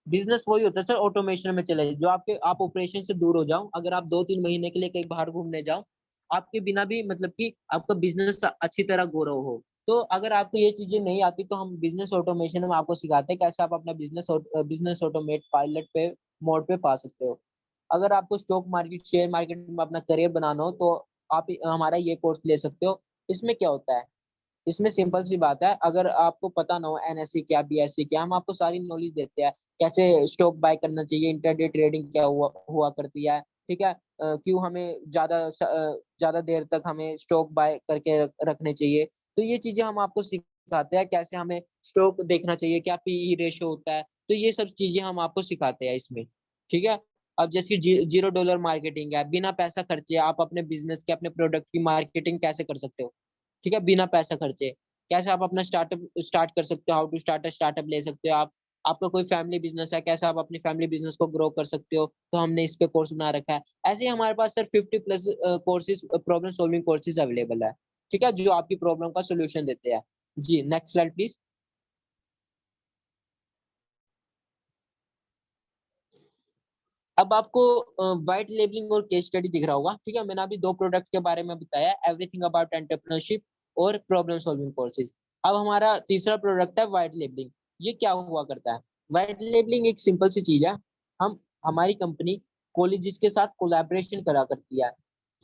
बिजनेस वही होता है सर, ऑटोमेशन में चले जो आप ऑपरेशन से दूर हो जाओ, अगर आप 2-3 महीने के लिए कहीं बाहर घूमने जाओ, आपके बिना भी मतलब कि आपका बिजनेस अच्छी तरह ग्रो हो। तो अगर आपको ये चीजें नहीं आती तो हम बिजनेस ऑटोमेशन में आपको सिखाते हैं कैसे आप अपना बिजनेस ऑटोमेट पायलट पे मोड पे पा सकते हो। अगर आपको स्टॉक मार्केट शेयर मार्केट में अपना करियर बनाना हो तो आप हमारा ये कोर्स ले सकते हो। इसमें क्या होता है, इसमें सिंपल सी बात है, अगर आपको पता ना हो एनएससी क्या बीएससी क्या, हम आपको सारी नॉलेज देते हैं, कैसे स्टॉक बाय करना चाहिए, इंटरडे ट्रेडिंग क्या हुआ करती है, ठीक है, क्यों हमें ज्यादा देर तक हमें स्टॉक बाय करके रखने चाहिए। तो ये चीजें हम आपको सिखाते हैं, कैसे हमें स्टॉक देखना चाहिए, क्या पीई रेशियो होता है, तो ये सब चीजें हम आपको सिखाते हैं इसमें, ठीक है। अब जैसे $0 मार्केटिंग है, बिना पैसा खर्चे आप अपने बिजनेस के अपने प्रोडक्ट की मार्केटिंग कैसे कर सकते हो, ठीक है, बिना पैसा खर्चे कैसे आप अपना स्टार्टअप स्टार्ट कर सकते हो, हाउ टू स्टार्ट स्टार्टअप ले सकते हो आप, आपका कोई फैमिली बिजनेस है, कैसे आप अपनी फैमिली बिजनेस को ग्रो कर सकते हो, तो हमने इस पे कोर्स बना रखा है। ऐसे ही हमारे पास sir 50+ courses, problem solving courses available है, ठीक है, जो आपकी प्रॉब्लम का सोल्यूशन देते हैं। जी नेक्स्ट स्लाइड प्लीज। अब आपको व्हाइट लेबलिंग और केस स्टडी दिख रहा होगा, ठीक है। मैंने अभी 2 प्रोडक्ट के बारे में बताया, एवरीथिंग अबाउट एंटरप्रेन्योरशिप और प्रॉब्लम सॉल्विंग कोर्सेज। अब हमारा तीसरा प्रोडक्ट है व्हाइट लेबलिंग। ये क्या हुआ करता है? व्हाइट लेबलिंग एक सिंपल सी चीज है। हम हमारी कंपनी कॉलेजेस के साथ कोलैबोरेशन करा करती है,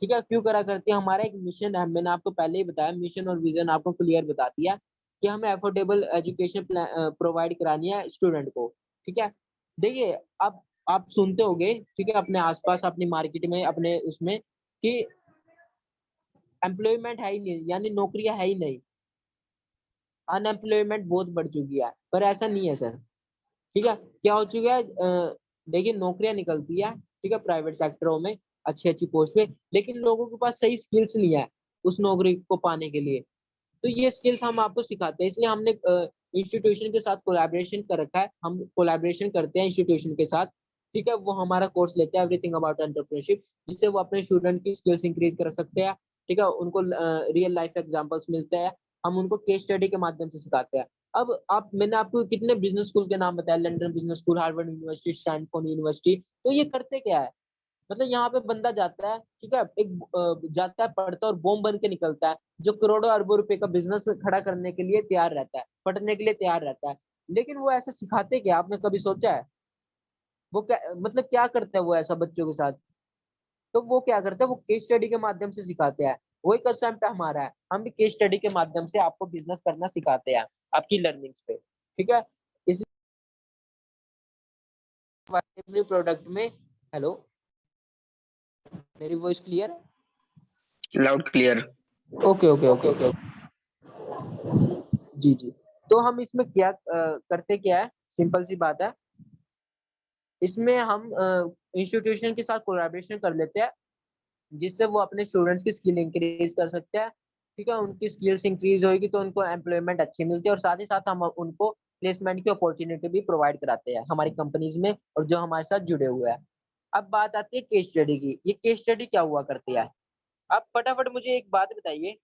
ठीक है। क्यों करा करती है? हमारा एक मिशन है, मैंने आपको पहले ही बताया, मिशन और विजन आपको क्लियर बता दिया कि हमें अफोर्डेबल एजुकेशन प्रोवाइड करानी है स्टूडेंट को, ठीक है। देखिए, अब आप सुनते होंगे, ठीक है, अपने आसपास, अपनी मार्केट में, अपने उसमें, कि एम्प्लॉयमेंट है ही नहीं, यानी नौकरियां है ही नहीं, अनएम्प्लॉयमेंट बहुत बढ़ चुकी है। पर ऐसा नहीं है सर, ठीक है। क्या हो चुका है? देखिए, नौकरियां निकलती है, ठीक है, प्राइवेट सेक्टरों में अच्छी अच्छी पोस्ट पे, लेकिन लोगों के पास सही स्किल्स नहीं है उस नौकरी को पाने के लिए। तो ये स्किल्स हम आपको सिखाते हैं, इसलिए हमने इंस्टीट्यूशन के साथ कोलैबोरेशन कर रखा है। हम कोलैबोरेशन करते हैं इंस्टीट्यूशन के साथ, ठीक है। वो हमारा कोर्स लेते हैं, एवरीथिंग अबाउट एंटरप्रेन्योरशिप, जिससे वो अपने स्टूडेंट की स्किल्स इंक्रीज कर सकते हैं, ठीक है। उनको रियल लाइफ एग्जांपल्स मिलते हैं, हम उनको केस स्टडी के माध्यम से सिखाते हैं। अब आप, मैंने आपको कितने बिजनेस स्कूल के नाम बताया, London business school, Harvard university, Stanford university. तो ये करते क्या है? मतलब यहाँ पे बंदा जाता है, ठीक है, जाता है, पढ़ता है और बॉम्ब बन के निकलता है, जो करोड़ों अरबों रुपए का बिजनेस खड़ा करने के लिए तैयार रहता है, पढ़ने के लिए तैयार रहता है। लेकिन वो ऐसा सिखाते क्या? आपने कभी सोचा है? वो क्या, मतलब क्या करते हैं वो ऐसा बच्चों के साथ? तो वो क्या करते हैं, वो केस स्टडी के माध्यम से सिखाते हैं। वही कंसेप्ट हमारा है, हम भी केस स्टडी के माध्यम से आपको बिजनेस करना सिखाते हैं, आपकी लर्निंग्स पे, ठीक है। इसलिए प्रोडक्ट में, हेलो, मेरी वॉइस क्लियर है? Loud clear. Okay okay okay okay. जी जी। तो हम इसमें क्या करते क्या है, सिंपल सी बात है। इसमें हम इंस्टीट्यूशन के साथ कोलैबोरेशन कर लेते हैं, जिससे वो अपने स्टूडेंट्स की स्किल इंक्रीज कर सकते हैं, ठीक है। उनकी स्किल्स इंक्रीज होगी तो उनको एम्प्लॉयमेंट अच्छी मिलती है, और साथ ही साथ हम उनको प्लेसमेंट की अपॉर्चुनिटी भी प्रोवाइड कराते हैं हमारी कंपनीज में, और जो हमारे साथ जुड़े हुए हैं। अब बात आती है केस स्टडी की। ये केस स्टडी क्या हुआ करती है? आप फटाफट मुझे एक बात बताइए,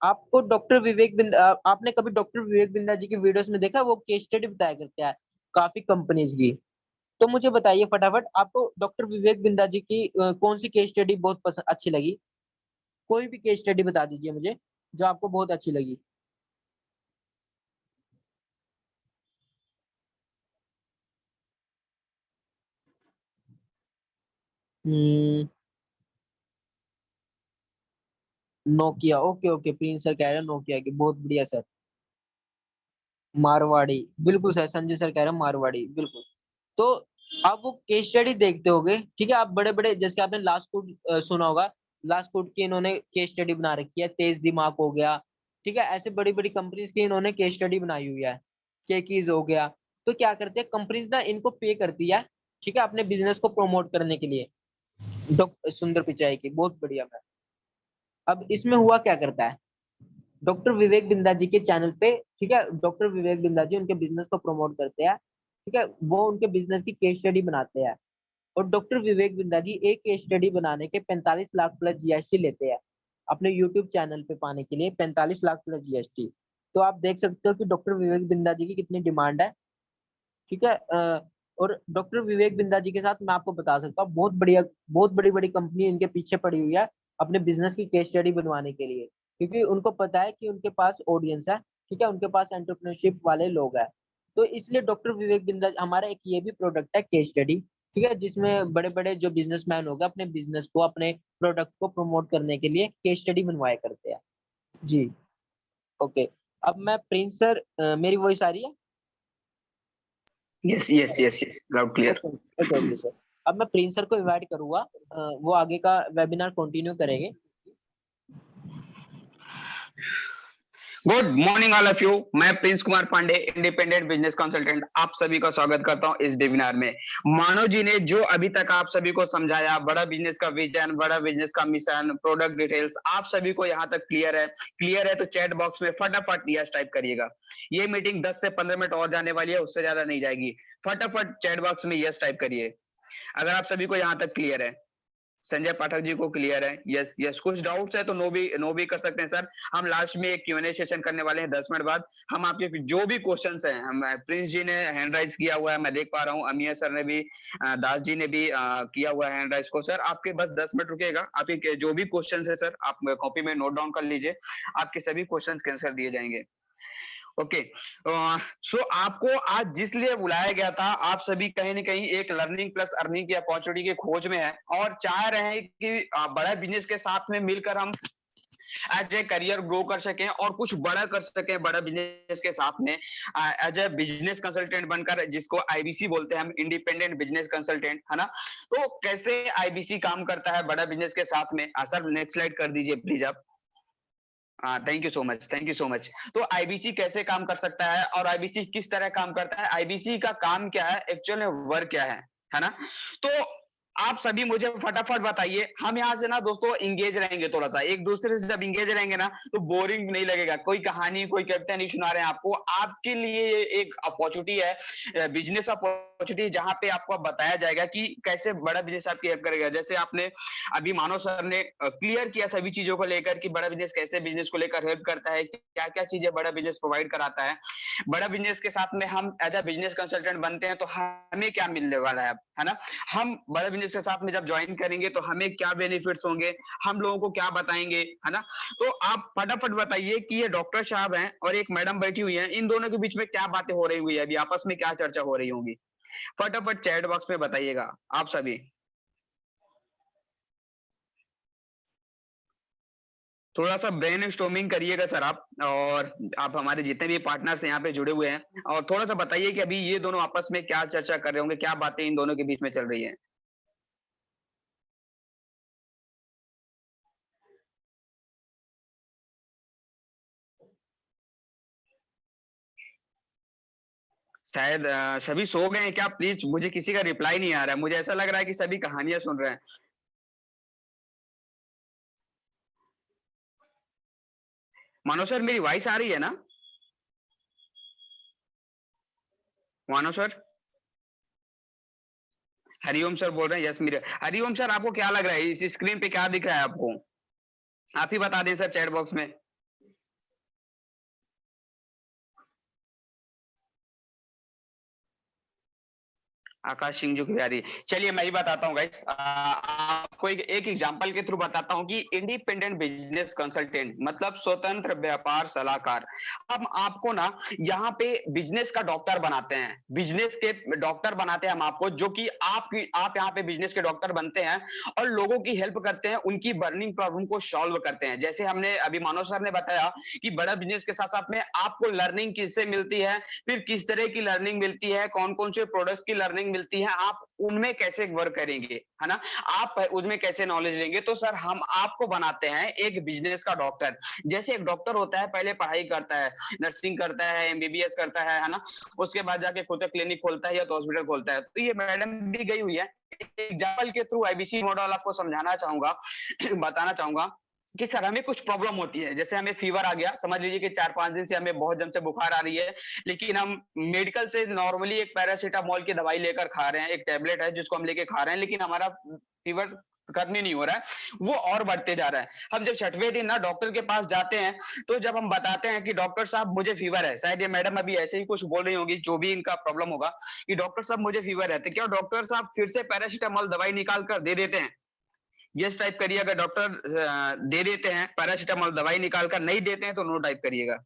आपको डॉक्टर विवेक बिंदा, आपने कभी डॉक्टर विवेक बिंदा जी की वीडियोस में देखा? वो केस स्टडी बताया करते हैं काफी कंपनीज की। तो मुझे बताइए फटाफट, आपको डॉक्टर विवेक बिंदा जी की कौन सी केस स्टडी बहुत पसंद, अच्छी लगी? कोई भी केस स्टडी बता दीजिए मुझे जो आपको बहुत अच्छी लगी। Nokia, okay okay, Prince sir कह रहे हैं नोकिया की, बहुत बढ़िया सर। मारवाड़ी, बिल्कुल सर, संजय सर कह रहे हैं मारवाड़ी, बिल्कुल। तो आप वो केस स्टडी देखते होगे, ठीक है। आप बड़े बड़े, जैसे आपने लास्ट फूड सुना होगा, लास्ट फूड की इन्होंने केस स्टडी बना रखी है, तेज दिमाग हो गया, ठीक है। ऐसे बड़ी बड़ी कंपनीज की इन्होंने केस स्टडी बनाई हुई है, केकीज हो गया। तो क्या करते हैं कंपनीज ना, इनको पे करती है, ठीक है, अपने बिजनेस को प्रमोट करने के लिए। डॉक्टर सुंदर पिचाई की, बहुत बढ़िया मैम। अब इसमें हुआ क्या करता है, डॉक्टर विवेक बिंदा जी के चैनल पे, ठीक है, डॉक्टर विवेक बिंदा जी उनके बिजनेस को प्रमोट करते हैं, ठीक है। वो उनके बिजनेस की केस स्टडी बनाते हैं, और डॉक्टर विवेक बिंदा जी एक केस स्टडी बनाने के 45 लाख प्लस जीएसटी लेते हैं, अपने यूट्यूब चैनल पे पाने के लिए 45 लाख प्लस जीएसटी। तो आप देख सकते हो कि डॉक्टर विवेक बिंदा जी की कितनी डिमांड है, ठीक है। और डॉक्टर विवेक बिंदा जी के साथ मैं आपको बता सकता हूँ, बहुत बढ़िया, बहुत बड़ी बड़ी कंपनी इनके पीछे पड़ी हुई है अपने बिजनेस की केस स्टडी बनवाने के लिए, क्योंकि उनको पता है कि उनके पास ऑडियंस है, ठीक है, उनके पास एंटरप्रेन्योरशिप वाले लोग हैं। तो इसलिए डॉक्टर विवेक बिंदा, हमारा एक ये भी प्रोडक्ट है केस स्टडी, ठीक है, जिसमें बड़े बड़े जो बिजनेसमैन होगा अपने बिजनेस को, अपने प्रोडक्ट को प्रमोट करने के लिए केस स्टडी बनवाया करते हैं। जी ओके। अब मैं प्रिंस सर, मेरी वॉइस आ रही है? Yes yes yes yes, loud clear. Okay okay okay sir. अब मैं प्रिंस सर को इनवाइट करूंगा, वो आगे का वेबिनार कंटिन्यू करेंगे। Good morning all of you. मैं Prince Kumar Pandey, independent business consultant, आप सभी का स्वागत करता हूं इस वेबिनार में। मानव जी ने जो अभी तक आप सभी को समझाया, बड़ा बिजनेस का विजन, बड़ा बिजनेस का मिशन, प्रोडक्ट डिटेल्स, आप सभी को यहां तक क्लियर है? क्लियर है तो चैट बॉक्स में फटाफट यस टाइप करिएगा। ये मीटिंग 10 से 15 मिनट और जाने वाली है, उससे ज्यादा नहीं जाएगी। फटाफट चैट बॉक्स में यस टाइप करिए अगर आप सभी को यहां तक क्लियर है। संजय पाठक जी को क्लियर है? Yes yes. कुछ डाउट्स है तो नो भी कर सकते हैं सर। हम लास्ट में एक Q&A सेशन करने वाले हैं 10 मिनट बाद। हम आपके जो भी क्वेश्चंस हैं, हम प्रिंस जी ने हैंड राइज किया हुआ है, मैं देख पा रहा हूँ। अमिया सर ने भी, दास जी ने भी किया हुआ है हैंड राइज को। सर आपके बस 10 मिनट रुकेगा, आपके जो भी क्वेश्चन है सर आप कॉपी में नोट डाउन कर लीजिए, आपके सभी क्वेश्चन कैंसर दिए जाएंगे। ओके, सो आपको आज जिस लिए बुलाया गया था, आप सभी कहीं ना कहीं एक लर्निंग प्लस अर्निंग की अपॉर्चुनिटी की खोज में है और चाह रहे हैं कि बड़ा बिजनेस के साथ में मिलकर हम एज ए करियर ग्रो कर सकें और कुछ बड़ा कर सकें बड़ा बिजनेस के साथ में, एज ए बिजनेस कंसल्टेंट बनकर, जिसको आईबीसी बोलते हैं हम, इंडिपेंडेंट बिजनेस कंसल्टेंट, है ना। तो कैसे आईबीसी काम करता है बड़ा बिजनेस के साथ में? सर नेक्स्ट स्लाइड कर दीजिए प्लीज आप। Thank you so much, thank you so much. तो आईबीसी कैसे काम कर सकता है और आईबीसी किस तरह काम करता है, आईबीसी का काम क्या है, एक्चुअल में वर्क क्या है ना। तो आप सभी मुझे फटाफट बताइए। हम यहाँ से ना दोस्तों इंगेज रहेंगे, थोड़ा सा एक दूसरे से जब इंगेज रहेंगे ना तो बोरिंग नहीं लगेगा। कोई कहानी, कोई कविता नहीं सुना रहे हैं आपको, आपके लिए ये एक अपॉर्चुनिटी है, बिजनेस अपॉर्चुनिटी, जहां पे आपको बताया जाएगा कि कैसे बड़ा बिजनेस आपकी हेल्प करेगा। जैसे आपने अभी मानव सर ने क्लियर किया सभी चीजों को लेकर कि बड़ा बिजनेस कैसे बिजनेस को लेकर हेल्प करता है, क्या क्या चीजें बड़ा बिजनेस प्रोवाइड कराता है। बड़ा बिजनेस के साथ में हम एज अ बिजनेस कंसल्टेंट बनते हैं तो हमें क्या मिलने वाला है ना। हम बड़ा बिजनेस के साथ में जब ज्वाइन करेंगे तो हमें क्या बेनिफिट्स होंगे, हम लोगों को क्या बताएंगे, है ना। तो आप फटाफट बताइए कि ये डॉक्टर साहब हैं और एक मैडम बैठी हुई है, इन दोनों के बीच में क्या बातें हो रही हुई है, अभी आपस में क्या चर्चा हो रही होगी? फटाफट चैट बॉक्स में बताइएगा आप सभी। थोड़ा सा ब्रेन स्टॉर्मिंग करिएगा सर आप, और आप हमारे जितने भी पार्टनर्स यहाँ पे जुड़े हुए हैं, और थोड़ा सा बताइए कि अभी ये दोनों आपस में क्या चर्चा कर रहे होंगे, क्या बातें इन दोनों के बीच में चल रही है। शायद सभी सो गए हैं क्या? प्लीज, मुझे किसी का रिप्लाई नहीं आ रहा है, मुझे ऐसा लग रहा है कि सभी कहानियां सुन रहे हैं। मानो सर मेरी वॉइस आ रही है ना? मानो सर, हरिओम सर बोल रहे हैं, यस मेरे हरिओम सर। आपको क्या लग रहा है इस स्क्रीन पे क्या दिख रहा है आपको? आप ही बता दें सर चैट बॉक्स में। आकाश सिंह जो बिहारी, चलिए मैं ही बताता हूँ गाइस, आपको एक एग्जांपल के थ्रू बताता हूँ कि इंडिपेंडेंट बिजनेस कंसल्टेंट मतलब स्वतंत्र व्यापार सलाहकार। हम आपको ना यहाँ पे बिजनेस का डॉक्टर बनाते हैं, बिजनेस के डॉक्टर बनाते हैं हम आपको, जो कि आप यहाँ पे बिजनेस के डॉक्टर बनते हैं और लोगों की हेल्प करते हैं, उनकी बर्निंग प्रॉब्लम को सॉल्व करते हैं। जैसे हमने अभी मानव सर ने बताया कि बड़ा बिजनेस के साथ साथ में आपको लर्निंग किससे मिलती है, फिर किस तरह की लर्निंग मिलती है, कौन कौन से प्रोडक्ट्स की लर्निंग मिलती है, आप उनमें कैसे वर्क करेंगे, है ना, आप उनमें कैसे नॉलेज लेंगे। तो सर हम आपको बनाते हैं एक बिजनेस का डॉक्टर। जैसे एक डॉक्टर होता है, पहले पढ़ाई करता है, नर्सिंग करता है, एमबीबीएस करता है ना, उसके बाद जाके खुद का क्लिनिक खोलता है या तो हॉस्पिटल खोलता है। तो ये मैडम भी गई हुई है। एग्जाम्पल के थ्रू आईबीसी मॉडल आपको समझाना चाहूंगा, बताना चाहूंगा कि सर हमें कुछ प्रॉब्लम होती है। जैसे हमें फीवर आ गया, समझ लीजिए कि 4-5 दिन से हमें बहुत जम से बुखार आ रही है, लेकिन हम मेडिकल से नॉर्मली एक पैरासीटामोल की दवाई लेकर खा रहे हैं, एक टेबलेट है जिसको हम लेके खा रहे हैं, लेकिन हमारा फीवर खत्म ही नहीं हो रहा है, वो और बढ़ते जा रहा है। हम जब 6वें दिन ना डॉक्टर के पास जाते हैं, तो जब हम बताते हैं कि डॉक्टर साहब मुझे फीवर है, शायद ये मैडम अभी ऐसे ही कुछ बोल रही होगी, जो भी इनका प्रॉब्लम होगा, कि डॉक्टर साहब मुझे फीवर है, तो क्या डॉक्टर साहब फिर से पैरासीटामोल दवाई निकाल कर दे देते हैं? यस टाइप करिए अगर डॉक्टर दे देते हैं पैरासीटामोल दवाई निकाल कर, नहीं देते हैं तो नो टाइप करिएगा।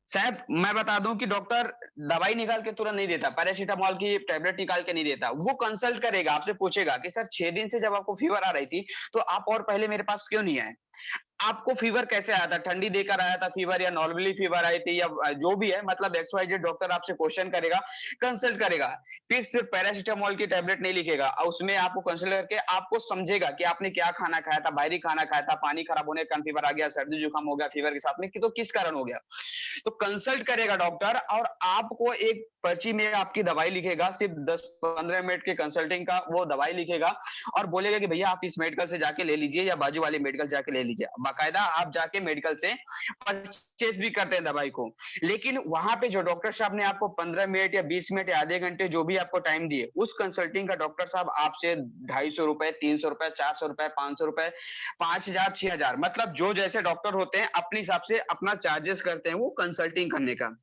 शायद मैं बता दूं कि डॉक्टर दवाई निकाल के तुरंत नहीं देता, पैरासीटामोल की टैबलेट निकाल के नहीं देता, वो कंसल्ट करेगा, आपसे पूछेगा कि सर 6 दिन से जब आपको फीवर आ रही थी तो आप और पहले मेरे पास क्यों नहीं आए, आपको फीवर कैसे आया था, ठंडी देकर आया था फीवर या नॉर्मली फीवर आई थी या जो भी है, मतलब XYZ डॉक्टर आपसे क्वेश्चन करेगा, कंसल्ट करेगा, फिर सिर्फ पैरासिटामोल की टेबलेट नहीं लिखेगा, उसमें आपको कंसल्ट करके आपको समझेगा कि आपने क्या खाना खाया था, बाहरी खाना खाया था, पानी खराब होने के कारण फीवर आ गया, सर्दी जुकाम हो गया फीवर के साथ में, कि तो किस कारण हो गया। तो कंसल्ट करेगा डॉक्टर और आपको एक पर्ची में आपकी दवाई लिखेगा, सिर्फ 10-15 मिनट के कंसल्टिंग का वो दवाई लिखेगा और बोलेगा कि भैया आप इस मेडिकल से जाके ले लीजिए या बाजू वाले मेडिकल जाके ले लीजिए। बाकायदा आप जाके मेडिकल से परचेज भी करते हैं दवाई को, लेकिन वहां पे जो डॉक्टर साहब ने आपको 15 मिनट या 20 मिनट या आधे घंटे जो भी आपको टाइम दिए, उस कंसल्टिंग का डॉक्टर साहब आपसे 250 रुपए, 300 रुपए, 400 रुपए, 500 रुपए, 5000, 6000, मतलब जो जैसे डॉक्टर होते हैं अपने हिसाब से अपना चार्जेस करते हैं वो कंसल्टिंग करने का।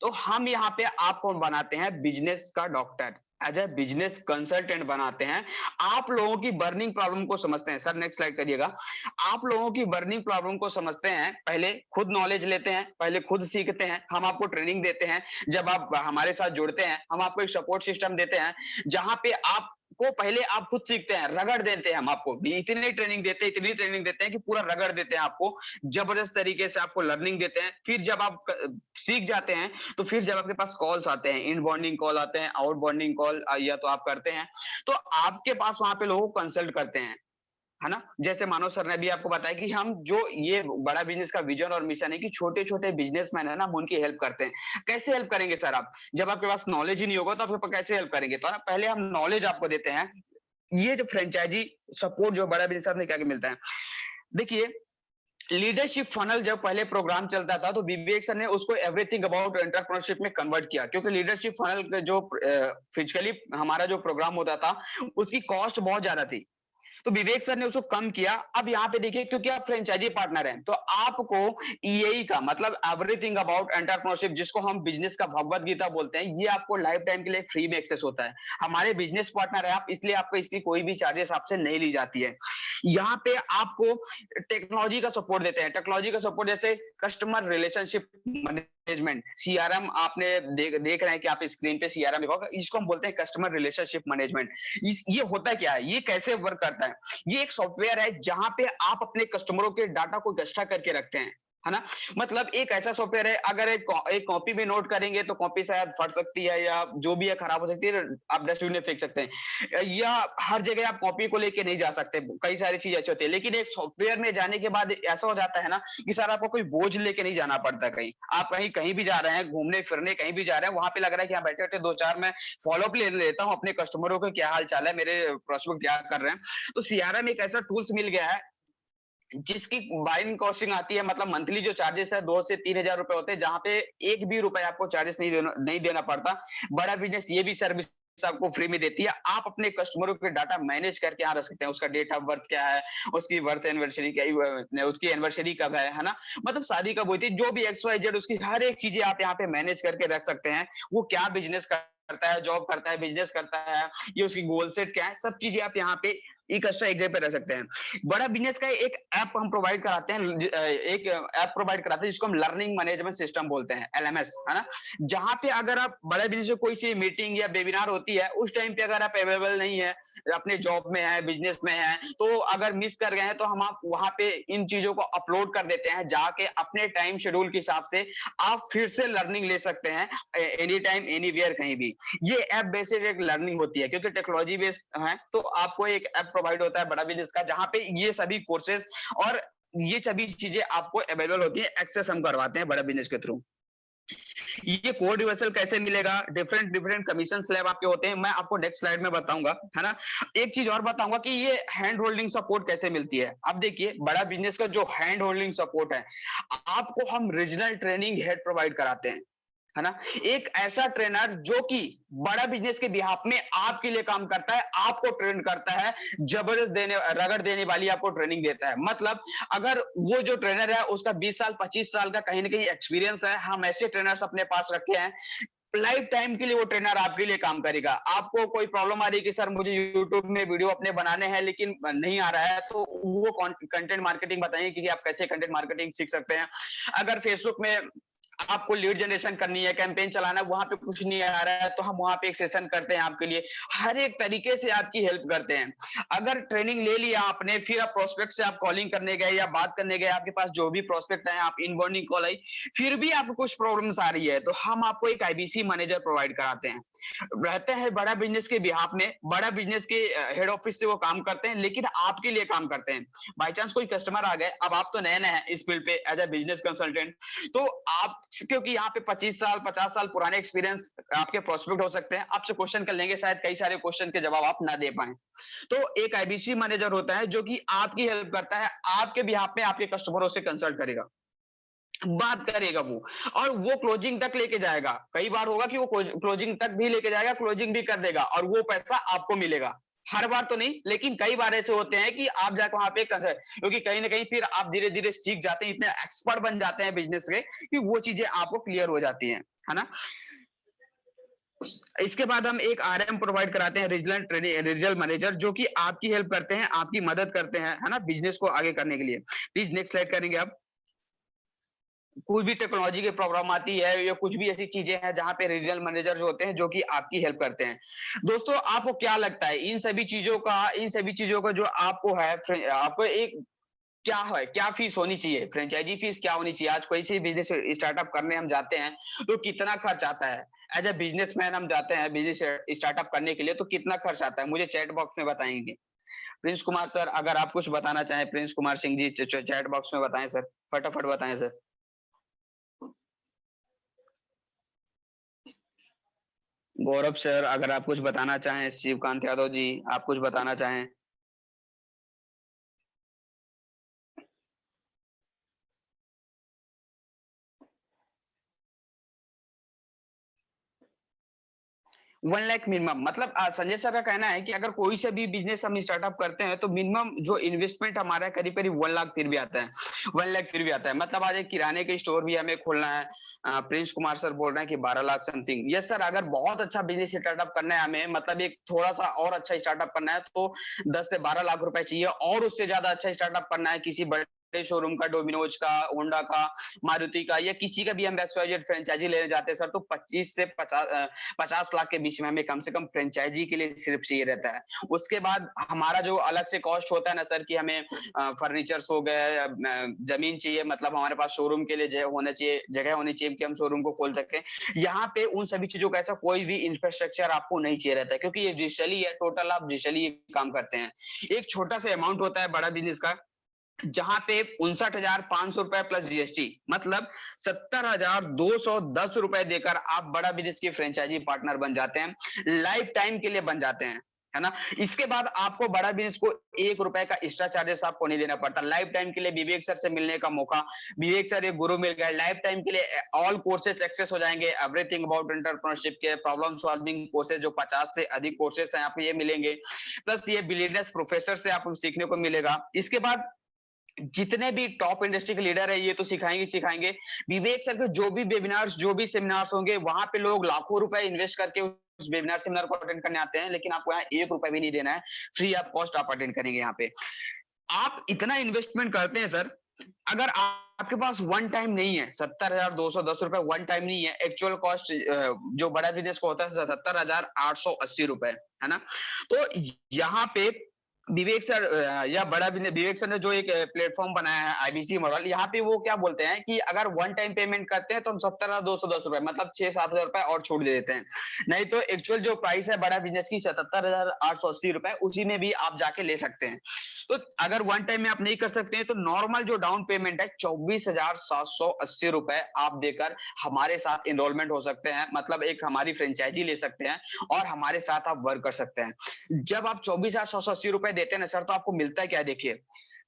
तो हम यहाँ पे आपको बनाते हैं बिजनेस का doctor, as a business consultant बनाते हैं। आप लोगों की बर्निंग प्रॉब्लम को समझते हैं। सर नेक्स्ट स्लाइड करिएगा। आप लोगों की बर्निंग प्रॉब्लम को समझते हैं, पहले खुद नॉलेज लेते हैं, पहले खुद सीखते हैं, हम आपको ट्रेनिंग देते हैं। जब आप हमारे साथ जुड़ते हैं हम आपको एक सपोर्ट सिस्टम देते हैं जहां पे आप को पहले आप खुद सीखते हैं, रगड़ देते हैं, हम आपको इतनी ट्रेनिंग देते हैं कि पूरा रगड़ देते हैं आपको, जबरदस्त तरीके से आपको लर्निंग देते हैं। फिर जब आप सीख जाते हैं तो फिर जब आपके पास कॉल्स आते हैं, इनबाउंडिंग कॉल आते हैं, आउटबाउंडिंग कॉल या तो आप करते हैं, तो आपके पास वहां पे लोगों को कंसल्ट करते हैं, है ना। जैसे मानव सर ने भी आपको बताया कि हम जो ये बड़ा बिजनेस का विजन और मिशन है कि छोटे छोटे बिजनेसमैन है ना, हम उनकी हेल्प करते हैं। कैसे हेल्प करेंगे सर आप, जब आपके पास नॉलेज ही नहीं होगा तो आप कैसे हेल्प करेंगे। तो ना पहले हम नॉलेज आपको देते हैं। ये जो फ्रेंचाइजी सपोर्ट जो बड़ा बिजनेस में क्या क्या मिलता है, देखिए लीडरशिप फनल जब पहले प्रोग्राम चलता था तो विवेक सर ने उसको एवरीथिंग अबाउट एंटरप्रेन्योरशिप में कन्वर्ट किया, क्योंकि लीडरशिप फनल जो फिजिकली हमारा जो प्रोग्राम होता था उसकी कॉस्ट बहुत ज्यादा थी, तो विवेक सर ने उसको कम किया। अब यहाँ पे देखिए, क्योंकि आप फ्रेंचाइजी पार्टनर हैं तो आपको EAE का मतलब एवरीथिंग अबाउट एंटरप्रेन्योरशिप, जिसको हम बिजनेस का भगवत गीता बोलते हैं, ये आपको लाइफ टाइम के लिए फ्री में एक्सेस होता है। हमारे बिजनेस पार्टनर है आप, इसलिए आपको इसकी कोई भी चार्जेस आपसे नहीं ली जाती है। यहाँ पे आपको टेक्नोलॉजी का सपोर्ट देते हैं। टेक्नोलॉजी का सपोर्ट जैसे कस्टमर रिलेशनशिप मैनेजमेंट, CRM, आपने देख रहे हैं कि आप स्क्रीन पे CRM लिखा होगा, इसको हम बोलते हैं कस्टमर रिलेशनशिप मैनेजमेंट। ये होता क्या है, ये कैसे वर्क करता है, ये एक सॉफ्टवेयर है जहां पे आप अपने कस्टमरों के डाटा को इकट्ठा करके रखते हैं, है ना। मतलब एक ऐसा सॉफ्टवेयर है, अगर एक कॉपी में नोट करेंगे तो कॉपी शायद फट सकती है या जो भी है खराब हो सकती है, आप डस्टबिन में फेंक सकते हैं, या हर जगह आप कॉपी को लेके नहीं जा सकते, कई सारी चीजें अच्छी होती है। लेकिन एक सॉफ्टवेयर में जाने के बाद ऐसा हो जाता है ना कि सर आपको कोई बोझ लेके नहीं जाना पड़ता। कहीं आप कहीं भी जा रहे हैं, घूमने फिरने कहीं भी जा रहे हैं, वहां पे लग रहा है कि यहाँ बैठे बैठे 2-4 मैं फॉलोअप ले लेता हूँ अपने कस्टमरों को, क्या हाल चाल है, मेरे प्रोस्पेक्ट क्या कर रहे हैं। तो CRM एक ऐसा टूल्स मिल गया है जिसकी बाइंग कॉस्टिंग आती है, मतलब मंथली जो चार्जेस है 2 से 3 हजार रुपए होते हैं, जहां पे एक भी रुपए आपको चार्जेस नहीं देना पड़ता। बड़ा बिजनेस ये भी सर्विस आपको फ्री में देती है। आप अपने कस्टमरों के डाटा मैनेज करके यहाँ रख सकते हैं, उसका डेट ऑफ बर्थ क्या है, उसकी बर्थ एनिवर्सरी क्या है, उसकी एनिवर्सरी कब है ना, मतलब शादी कब हुई थी, जो भी XYZ उसकी हर एक चीजें आप यहाँ पे मैनेज करके रख सकते हैं। वो क्या बिजनेस करता है, जॉब करता है, बिजनेस करता है, ये उसकी गोल सेट क्या है, सब चीजें आप यहाँ पे एक एक्स्ट्रा एक जगह पे रख सकते हैं। बड़ा बिजनेस का एक ऐप हम प्रोवाइड कराते हैं, एक ऐप प्रोवाइड कराते हैं जिसको हम लर्निंग मैनेजमेंट सिस्टम बोलते हैं, LMS, है ना। जहां पे अगर आप बड़ा बिजनेस में कोई सी मीटिंग या वेबिनार होती है, उस टाइम पे अगर आप अवेलेबल नहीं है, अपने जॉब में है, बिजनेस में है, तो अगर मिस कर गए हैं तो हम आप वहां पे इन चीजों को अपलोड कर देते हैं, जाके अपने टाइम शेड्यूल के हिसाब से आप फिर से लर्निंग ले सकते हैं, एनी टाइम एनीवेयर कहीं भी। ये ऐप बेस्ड एक लर्निंग होती है, क्योंकि टेक्नोलॉजी बेस्ड है, तो आपको एक ऐप प्रोवाइड होता है बड़ा बिजनेस का, जहां पे ये सभी कोर्सेज और ये सभी चीजें आपको अवेलेबल होती है, एक्सेस हम करवाते हैं बड़ा बिजनेस के थ्रू। ये कोड रिवर्सल कैसे मिलेगा, डिफरेंट डिफरेंट कमीशन स्लैब आपके होते हैं, मैं आपको नेक्स्ट स्लाइड में बताऊंगा, है ना। एक चीज और बताऊंगा कि ये हैंड होल्डिंग सपोर्ट कैसे मिलती है। अब देखिए, बड़ा बिजनेस का जो हैंड होल्डिंग सपोर्ट है, आपको हम रीजनल ट्रेनिंग हेड प्रोवाइड कराते हैं, है ना। एक ऐसा ट्रेनर जो कि बड़ा बिजनेस के बिहाफ में आपके लिए काम करता है, आपको ट्रेन करता है, जबरदस्त रगड़ देने वाली आपको ट्रेनिंग देता है। मतलब अगर वो जो ट्रेनर है उसका 20 साल 25 साल का कहीं ना कहीं एक्सपीरियंस है, हम ऐसे ट्रेनर्स अपने पास रखे हैं, लाइफ टाइम के लिए वो ट्रेनर आपके लिए काम करेगा। आपको कोई प्रॉब्लम आ रही है कि सर मुझे यूट्यूब में वीडियो अपने बनाने हैं लेकिन नहीं आ रहा है, तो वो कंटेंट मार्केटिंग बताइए कि आप कैसे कंटेंट मार्केटिंग सीख सकते हैं। अगर फेसबुक में आपको लीड जनरेशन करनी है, कैंपेन चलाना है, वहां पे कुछ नहीं आ रहा है तो हम वहां पे एक सेशन करते हैं आपके लिए, हर एक तरीके से आपकी हेल्प करते हैं। अगर ट्रेनिंग ले लिया आपने, फिर आप प्रोस्पेक्ट से आप कॉलिंग करने गए या बात करने गए, आपके पास जो भी प्रोस्पेक्ट है, आप इनबाउंडिंग कॉल आई, फिर भी आपको कुछ प्रॉब्लम्स आ रही है, तो हम आपको एक आईबीसी मैनेजर प्रोवाइड कराते हैं। रहते हैं बड़ा बिजनेस के बिहाफ में, बड़ा बिजनेस के हेड ऑफिस से वो काम करते हैं, लेकिन आपके लिए काम करते हैं। बाई चांस कोई कस्टमर आ गए, अब आप तो नए नए हैं इस फील्ड पे एज ए बिजनेस कंसल्टेंट, तो आप, क्योंकि यहाँ पे 25 साल 50 साल पुराने एक्सपीरियंस आपके प्रोस्पेक्ट हो सकते हैं, आपसे क्वेश्चन कर लेंगे, शायद कई सारे क्वेश्चन के जवाब आप ना दे पाए। तो एक आईबीसी मैनेजर होता है जो कि आपकी हेल्प करता है, आपके बिहाफ में आपके कस्टमरों से कंसल्ट करेगा, बात करेगा वो, और वो क्लोजिंग तक लेके जाएगा। कई बार होगा कि वो क्लोजिंग तक भी लेके जाएगा, क्लोजिंग भी कर देगा, और वो पैसा आपको मिलेगा। हर बार तो नहीं, लेकिन कई बार ऐसे होते हैं कि आप जाकर वहां पे क्योंकि कहीं ना कहीं फिर आप धीरे धीरे सीख जाते हैं, इतने एक्सपर्ट बन जाते हैं बिजनेस के कि वो चीजें आपको क्लियर हो जाती हैं, है ना। इसके बाद हम एक आरएम प्रोवाइड कराते हैं, रीजनल ट्रेनिंग रीजनल मैनेजर, जो कि आपकी हेल्प करते हैं, आपकी मदद करते हैं, है ना, बिजनेस को आगे करने के लिए। प्लीज नेक्स्ट स्लाइड करेंगे आप। कोई भी टेक्नोलॉजी की प्रॉब्लम आती है या कुछ भी ऐसी चीजें हैं जहां पे रीजनल मैनेजर जो होते हैं जो कि आपकी हेल्प करते हैं। दोस्तों, आपको क्या लगता है इन सभी चीजों का जो आपको है, आपको एक क्या है, क्या फीस होनी चाहिए, फ्रेंचाइजी फीस क्या होनी चाहिए? आज कोई सी बिजनेस स्टार्टअप करने हम जाते हैं तो कितना खर्च आता है? एज ए बिजनेसमैन हम जाते हैं बिजनेस स्टार्टअप करने के लिए, तो कितना खर्च आता है? मुझे चैट बॉक्स में बताएंगे। प्रिंस कुमार सर, अगर आप कुछ बताना चाहें, Prince Kumar Singh ji, chat box में बताएं सर, फटाफट बताएं सर। गौरव सर, अगर आप कुछ बताना चाहें, शिवकांत यादव जी, आप कुछ बताना चाहें। 1 लाख मिनिमम, मतलब संजय सर का कहना है कि अगर कोई से भी बिजनेस हम स्टार्टअप करते हैं तो मिनिमम जो इन्वेस्टमेंट हमारा है करीब करीब 1 लाख फिर भी आता है, 1 लाख फिर भी आता है। मतलब आज एक किराने के स्टोर भी हमें खोलना है, प्रिंस कुमार सर बोल रहे हैं कि 12 लाख समथिंग। यस सर, अगर बहुत अच्छा बिजनेस स्टार्टअप करना है हमें, मतलब एक थोड़ा सा और अच्छा स्टार्टअप करना है तो 10 से 12 लाख रुपए चाहिए, और उससे ज्यादा अच्छा स्टार्टअप करना है किसी बड़े शोरूम का, डोमिनोज का, होंडा का, मारुति का, या किसी का भी हम एक्सवाइजेड फ्रेंचाइजी लेने जाते हैं सर, तो 25 से 50 लाख के बीच में हमें कम से कम फ्रेंचाइजी के लिए सिर्फ चाहिए रहता है। उसके बाद हमारा जो अलग से कॉस्ट होता है ना सर, कि हमें फर्नीचर्स हो गए, जमीन चाहिए, मतलब हमारे पास शोरूम के लिए जगह होनी चाहिए कि हम शोरूम को खोल सकें। यहाँ पे उन सभी चीजों का ऐसा कोई भी इंफ्रास्ट्रक्चर आपको नहीं चाहिए रहता है, क्योंकि ये डिजिटली है, टोटल आप डिजिटली काम करते हैं। एक छोटा सा अमाउंट होता है बड़ा बिजनेस का, जहां पे 59,500 रुपए प्लस जीएसटी, मतलब 70,210 रुपए देकर आप बड़ा बिजनेस की फ्रेंचाइजी पार्टनर बन जाते हैं, लाइफ टाइम के लिए बन जाते हैं, है ना। इसके बाद आपको बड़ा बिजनेस को 1 रुपए का एक्स्ट्रा चार्जेस आपको नहीं देना पड़ता। लाइफ टाइम के लिए विवेक सर से मिलने का मौका, विवेक सर एक गुरु मिल गए, लाइफ टाइम के लिए ऑल कोर्सेज एक्सेस हो जाएंगे, एवरीथिंग अबाउट एंटरप्रेन्योरशिप के प्रॉब्लम सॉल्विंग कोर्सेज, जो 50 से अधिक कोर्सेज हैं आपको ये मिलेंगे, प्लस ये बिलीनियर्स प्रोफेसर से आपको सीखने को मिलेगा। इसके बाद जितने भी टॉप इंडस्ट्री के लीडर है ये तो सिखाएंगे। विवेक सर के जो भी वेबिनार्स, जो भी सेमिनार्स होंगे, वहां पे लोग लाखों रुपए इन्वेस्ट करके उस वेबिनार सेमिनार को अटेंड करने आते हैं, लेकिन आपको यहाँ 1 रुपए भी नहीं देना है, फ्री ऑफ कॉस्ट आप अटेंड करेंगे। यहाँ पे आप इतना इन्वेस्टमेंट करते हैं सर, अगर आपके पास वन टाइम नहीं है, 70,210 रुपए वन टाइम नहीं है, एक्चुअल कॉस्ट जो बड़ा बिजनेस को होता है 77,880 रुपए, है ना। तो यहाँ पे विवेक सर या बड़ा विवेक सर ने जो एक प्लेटफॉर्म बनाया है आईबीसी मॉडल, यहाँ पे वो क्या बोलते हैं कि अगर वन टाइम पेमेंट करते हैं तो हम 70,210 रुपए, मतलब 6-7 हजार रुपए और छूट दे देते हैं। नहीं तो एक्चुअल जो प्राइस है बड़ा बिजनेस की 77,880 रुपए, उसी में भी आप जाके ले सकते हैं। तो अगर वन टाइम में आप नहीं कर सकते हैं तो नॉर्मल जो डाउन पेमेंट है 24,780 रुपए आप देकर हमारे साथ इनरोलमेंट हो सकते हैं, मतलब एक हमारी फ्रेंचाइजी ले सकते हैं और हमारे साथ आप वर्क कर सकते हैं। जब आप 24,780 रुपए देते हैं ना सर, तो आपको मिलता है क्या, देखिए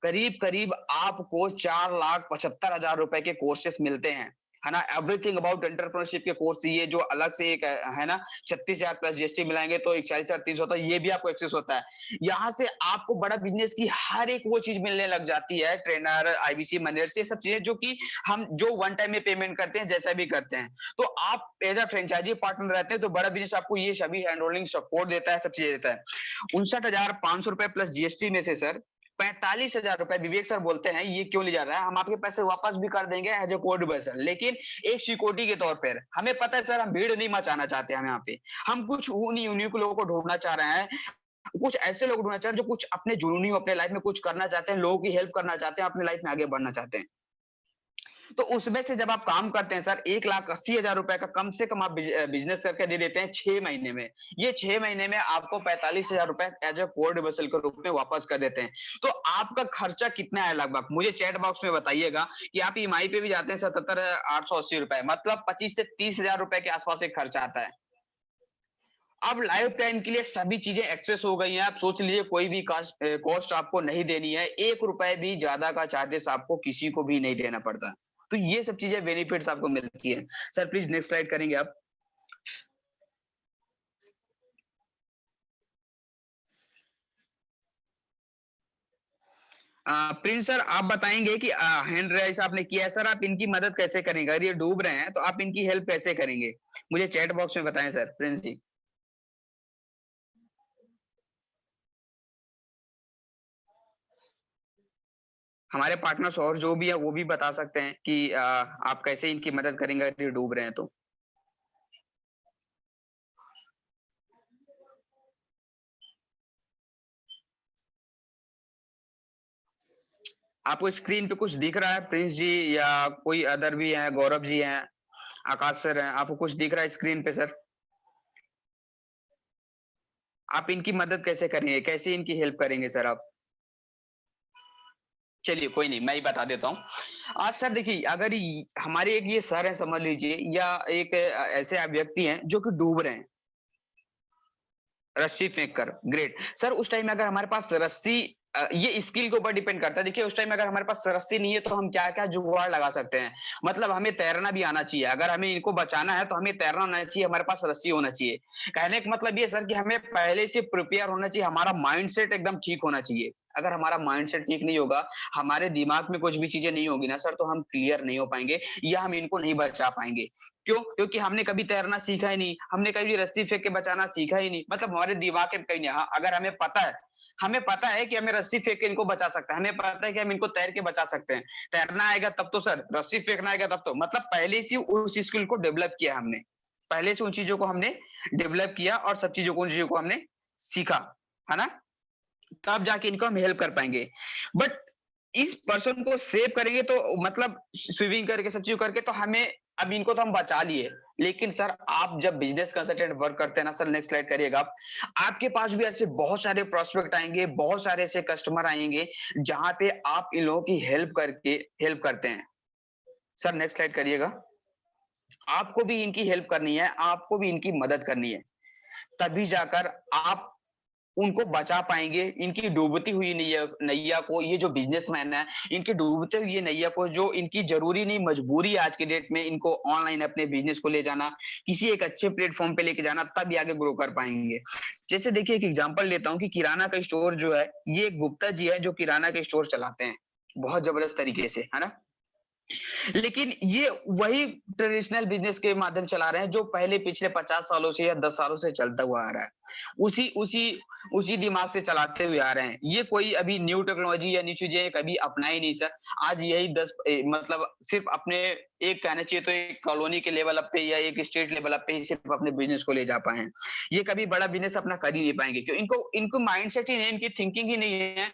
करीब करीब आपको 4,75,000 रुपए के कोर्सेस मिलते हैं, है ना। एवरीथिंग अबाउट एंटरप्रेन्योरशिप के कोर्स, ये जो अलग से एक है ना 36,000 प्लस जीएसटी मिलाएंगे तो 41,300 होता है, ये भी आपको एक्सेस होता है। यहाँ से आपको बड़ा बिजनेस की हर एक वो चीज मिलने लग जाती है, ट्रेनर, आईबीसी मैनेजर से, सब चीजें जो कि हम जो वन टाइम में पेमेंट करते हैं जैसा भी करते हैं। तो आप एज अ फ्रेंचाइजी पार्टनर रहते हैं तो बड़ा बिजनेस आपको ये सभी हैंड होल्डिंग सपोर्ट देता है, सब चीजें देता है। 59,500 रुपए प्लस जीएसटी में से सर 45,000 रुपए विवेक सर बोलते हैं ये क्यों ले जा रहा है, हम आपके पैसे वापस भी कर देंगे एज ए कोड रिवर्सल, लेकिन एक सिक्योरिटी के तौर पर। हमें पता है सर हम भीड़ नहीं मचाना चाहते, हम यहाँ पे हम कुछ उन्हीं उन्हीं को लोगों को ढूंढना चाह रहे हैं, कुछ ऐसे लोग ढूंढना चाह रहे हैं जो कुछ अपने जुनूनी अपने लाइफ में कुछ करना चाहते हैं, लोगों की हेल्प करना चाहते हैं, अपने लाइफ में आगे बढ़ना चाहते हैं। तो उसमें से जब आप काम करते हैं सर 1,80,000 रुपए का कम से कम आप बिजनेस करके दे देते हैं 6 महीने में, ये 6 महीने में आपको 45,000 रुपए एज ए कोड रिवर्सल के रूप में वापस कर देते हैं। तो आपका खर्चा कितना है लगभग मुझे चैट बॉक्स में बताइएगा कि आप ईएमआई पे भी जाते हैं 77,880 रुपए, मतलब 25 से 30,000 रुपए के आसपास एक खर्चा आता है। अब लाइफ टाइम के लिए सभी चीजें एक्सेस हो गई हैं, आप सोच लीजिए कोई भी कॉस्ट आपको नहीं देनी है, 1 रुपए भी ज्यादा का चार्जेस आपको किसी को भी नहीं देना पड़ता। तो ये सब चीजें बेनिफिट्स आपको मिलती है। सर प्लीज नेक्स्ट स्लाइड करेंगे आप। प्रिंस सर आप बताएंगे कि हैंड राइज आपने किया है सर, आप इनकी मदद कैसे करेंगे, अगर ये डूब रहे हैं तो आप इनकी हेल्प कैसे करेंगे, मुझे चैट बॉक्स में बताएं सर प्रिंस जी। हमारे पार्टनर्स और जो भी है वो भी बता सकते हैं कि आप कैसे इनकी मदद करेंगे अगर ये डूब रहे हैं तो। आपको स्क्रीन पे कुछ दिख रहा है प्रिंस जी, या कोई अदर भी है, गौरव जी हैं, आकाश सर हैं, आपको कुछ दिख रहा है स्क्रीन पे सर? आप इनकी मदद कैसे करेंगे, कैसे इनकी हेल्प करेंगे सर आप? चलिए कोई नहीं, मैं ही बता देता हूँ। आज सर देखिए, अगर हमारे एक ये सर है समझ लीजिए, या एक ऐसे व्यक्ति हैं जो कि डूब रहे हैं रस्सी फेंक कर, ग्रेट सर। उस टाइम में अगर हमारे पास रस्सी, ये स्किल के ऊपर डिपेंड करता है। देखिए उस टाइम में अगर हमारे पास रस्सी नहीं है तो हम क्या क्या जुगाड़ लगा सकते हैं, मतलब हमें तैरना भी आना चाहिए। अगर हमें इनको बचाना है तो हमें तैरना आना चाहिए, हमारे पास रस्सी होना चाहिए। कहने का मतलब ये सर कि हमें पहले से प्रिपेयर होना चाहिए, हमारा माइंडसेट एकदम ठीक होना चाहिए। अगर हमारा माइंडसेट ठीक नहीं होगा, हमारे दिमाग में कुछ भी चीजें नहीं होगी ना सर, तो हम क्लियर नहीं हो पाएंगे या हम इनको नहीं बचा पाएंगे। क्यों? क्योंकि हमने कभी तैरना सीखा ही नहीं, हमने कभी रस्सी फेंक के बचाना सीखा ही नहीं, मतलब हमारे दिमाग में कहीं नहीं। हाँ, अगर हमें पता है कि हमें रस्सी फेंक के इनको बचा सकते हैं, हमें पता है कि हम इनको तैर के बचा सकते हैं, तैरना आएगा तब तो सर, रस्सी फेंकना आएगा तब तो, मतलब पहले से उस स्किल को डेवलप किया हमने, पहले से उन चीजों को हमने डेवलप किया और सब चीजों को उन चीजों को हमने सीखा, है ना? तब जाके इनको हम हेल्प कर पाएंगे। बट इस पर्सन को सेव करेंगे तो मतलब स्विमिंग करके सब चीज करके तो हमें, अब इनको तो हम बचा लिए, लेकिन सर आप जब बिजनेस कंसल्टेंट वर्क करते हैं ना सर, नेक्स्ट स्लाइड करिएगा आप, आपके पास भी ऐसे बहुत सारे प्रोस्पेक्ट आएंगे, बहुत सारे ऐसे कस्टमर आएंगे जहां पे आप इन लोगों की हेल्प करते हैं। सर नेक्स्ट स्लाइड करिएगा। आपको भी इनकी हेल्प करनी है, आपको भी इनकी मदद करनी है, तभी जाकर आप उनको बचा पाएंगे। इनकी डूबती हुई नैया को, ये जो बिजनेसमैन है, इनकी डूबते हुई नैया को, जो इनकी जरूरी नहीं मजबूरी है आज की डेट में इनको ऑनलाइन अपने बिजनेस को ले जाना, किसी एक अच्छे प्लेटफॉर्म पे लेके जाना, तब ये आगे ग्रो कर पाएंगे। जैसे देखिए एक एग्जांपल लेता हूँ कि किराना का स्टोर जो है, ये गुप्ता जी है जो किराना का स्टोर चलाते हैं बहुत जबरदस्त तरीके से, है ना? लेकिन ये वही ट्रेडिशनल बिजनेस के माध्यम चला रहे हैं जो पहले पिछले 50 सालों से या 10 सालों से चलता हुआ आ रहा है, उसी उसी उसी दिमाग से चलाते हुए आ रहे हैं। ये कोई अभी न्यू टेक्नोलॉजी या न्यू चीजें कभी अपनाई नहीं सर। आज यही मतलब सिर्फ अपने, एक कहना चाहिए तो एक कॉलोनी के लेवल अप पे या एक स्टेट लेवल अप पे ही सिर्फ अपने बिजनेस को ले जा पाए हैं। ये कभी बड़ा बिजनेस अपना कर ही नहीं पाएंगे, क्यों? इनको माइंडसेट ही नहीं, इनकी थिंकिंग ही नहीं है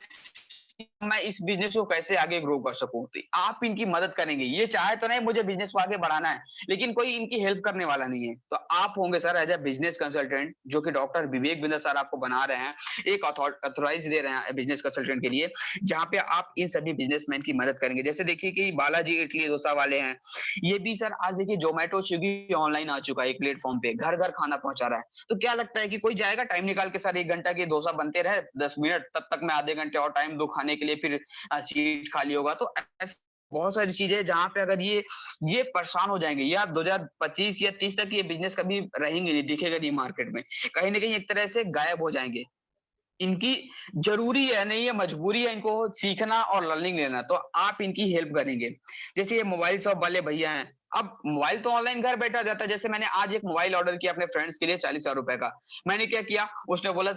मैं इस बिजनेस को कैसे आगे ग्रो कर सकूं। तो आप इनकी मदद करेंगे, ये चाहे तो नहीं मुझे बिजनेस को आगे बढ़ाना है, लेकिन कोई इनकी हेल्प करने वाला नहीं है, तो आप होंगे sir as a business consultant, जो कि डॉक्टर विवेक बिंदर सर आपको बना रहे हैं, एक अथॉराइज दे रहे हैं बिजनेस कंसल्टेंट के लिए, जहां पे आप इन सभी बिजनेसमैन की मदद करेंगे। जैसे देखिए कि बालाजी इडली डोसा वाले हैं, ये भी सर आज देखिए जोमेटो स्विगी ऑनलाइन आ चुका है, एक प्लेटफॉर्म पे घर घर खाना पहुंचा रहा है। तो क्या लगता है कि कोई जाएगा टाइम निकाल के सर 1 घंटा के डोसा बनते रहे 10 मिनट, तब तक मैं आधे घंटे और टाइम दो खाने के लिए, फिर सीट खाली होगा। तो ऐसे बहुत सारी चीजें जहां पे अगर ये परेशान हो जाएंगे, या 2025 या 30 तक ये बिजनेस कभी रहेंगे नहीं, दिखेगा नहीं मार्केट में, कहीं ना कहीं एक तरह से गायब हो जाएंगे। इनकी जरूरी है नहीं है, मजबूरी है इनको सीखना और लर्निंग लेना, तो आप इनकी हेल्प करेंगे। जैसे ये मोबाइल शॉप वाले भैया हैं, अब मोबाइल तो ऑनलाइन घर बैठा जाता है। जैसे मैंने आज एक मोबाइल ऑर्डर किया अपने फ्रेंड्स के लिए 40,000 रुपए का। मैंने क्या किया, उसने बोला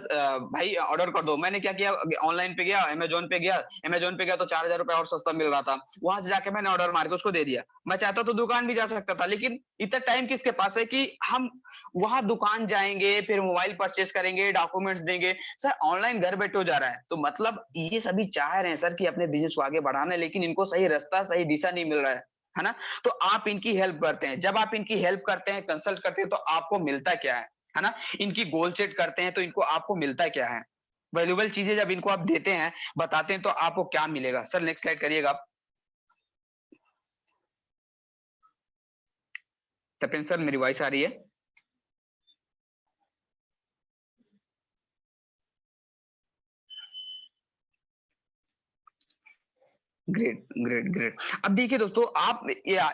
भाई ऑर्डर कर दो। मैंने क्या किया, ऑनलाइन पे गया, अमेजोन पे गया तो 4,000 रुपए और सस्ता मिल रहा था। वहां से जाके मैंने ऑर्डर मार के उसको दे दिया। मैं चाहता तो दुकान भी जा सकता था, लेकिन इतना टाइम किसके पास है कि हम वहां दुकान जाएंगे, फिर मोबाइल परचेस करेंगे, डॉक्यूमेंट्स देंगे। सर ऑनलाइन घर बैठे हो जा रहा है। तो मतलब ये सभी चाह रहे हैं सर कि अपने बिजनेस को आगे बढ़ाना है, लेकिन इनको सही रास्ता, सही दिशा नहीं मिल रहा है ना? तो आप इनकी हेल्प करते हैं। जब आप इनकी हेल्प करते हैं, कंसल्ट करते हैं, तो आपको मिलता क्या है ना? इनकी गोल सेट करते हैं तो इनको आपको मिलता क्या है? वैल्यूएबल चीजें जब इनको आप देते हैं, बताते हैं, तो आपको क्या मिलेगा? सर नेक्स्ट स्लाइड करिएगा आप। तपेन सर मेरी वॉइस आ रही है? Great great great. अब देखिए दोस्तों, आप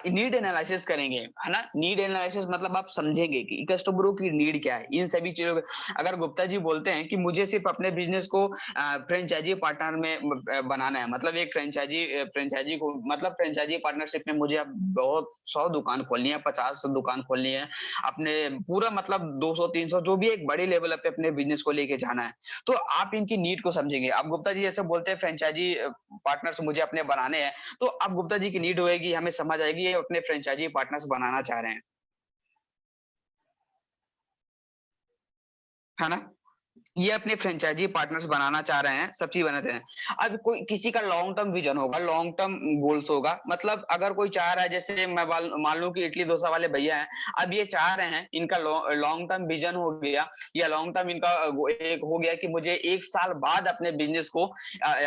नीड एनालिसिस करेंगे, है ना? नीड एनालिसिस मतलब आप समझेंगे कि कस्टमरों की नीड क्या है, इन सभी चीजों को। अगर गुप्ता जी बोलते हैं कि मुझे सिर्फ अपने बिजनेस को फ्रेंचाइजी पार्टनर में बनाना है, मतलब एक फ्रेंचाइजी को, मतलब फ्रेंचाइजी पार्टनरशिप में मुझे अब बहुत 100 दुकान खोलनी है, 50 दुकान खोलनी है, अपने पूरा मतलब 200-300 जो भी एक बड़ी लेवल पे अपने बिजनेस को लेके जाना है, तो आप इनकी नीड को समझेंगे। आप गुप्ता जी ऐसे बोलते हैं फ्रेंचाइजी पार्टनर्स मुझे अपने बनाने हैं, तो अब गुप्ता जी की नीड होएगी, हमें समझ आएगी ये अपने फ्रेंचाइजी पार्टनर्स बनाना चाह रहे हैं, है ना? ये अपने फ्रेंचाइजी पार्टनर्स बनाना चाह रहे हैं, सब चीज बनाते हैं। अब कोई किसी का लॉन्ग टर्म विजन होगा, लॉन्ग टर्म गोल्स होगा, मतलब अगर कोई चाह रहा है, जैसे मैं मान लूं कि इडली डोसा वाले भैया हैं, अब ये चाह रहे हैं, इनका लॉन्ग टर्म विजन हो गया, या लॉन्ग टर्म इनका एक हो गया कि मुझे 1 साल बाद अपने बिजनेस को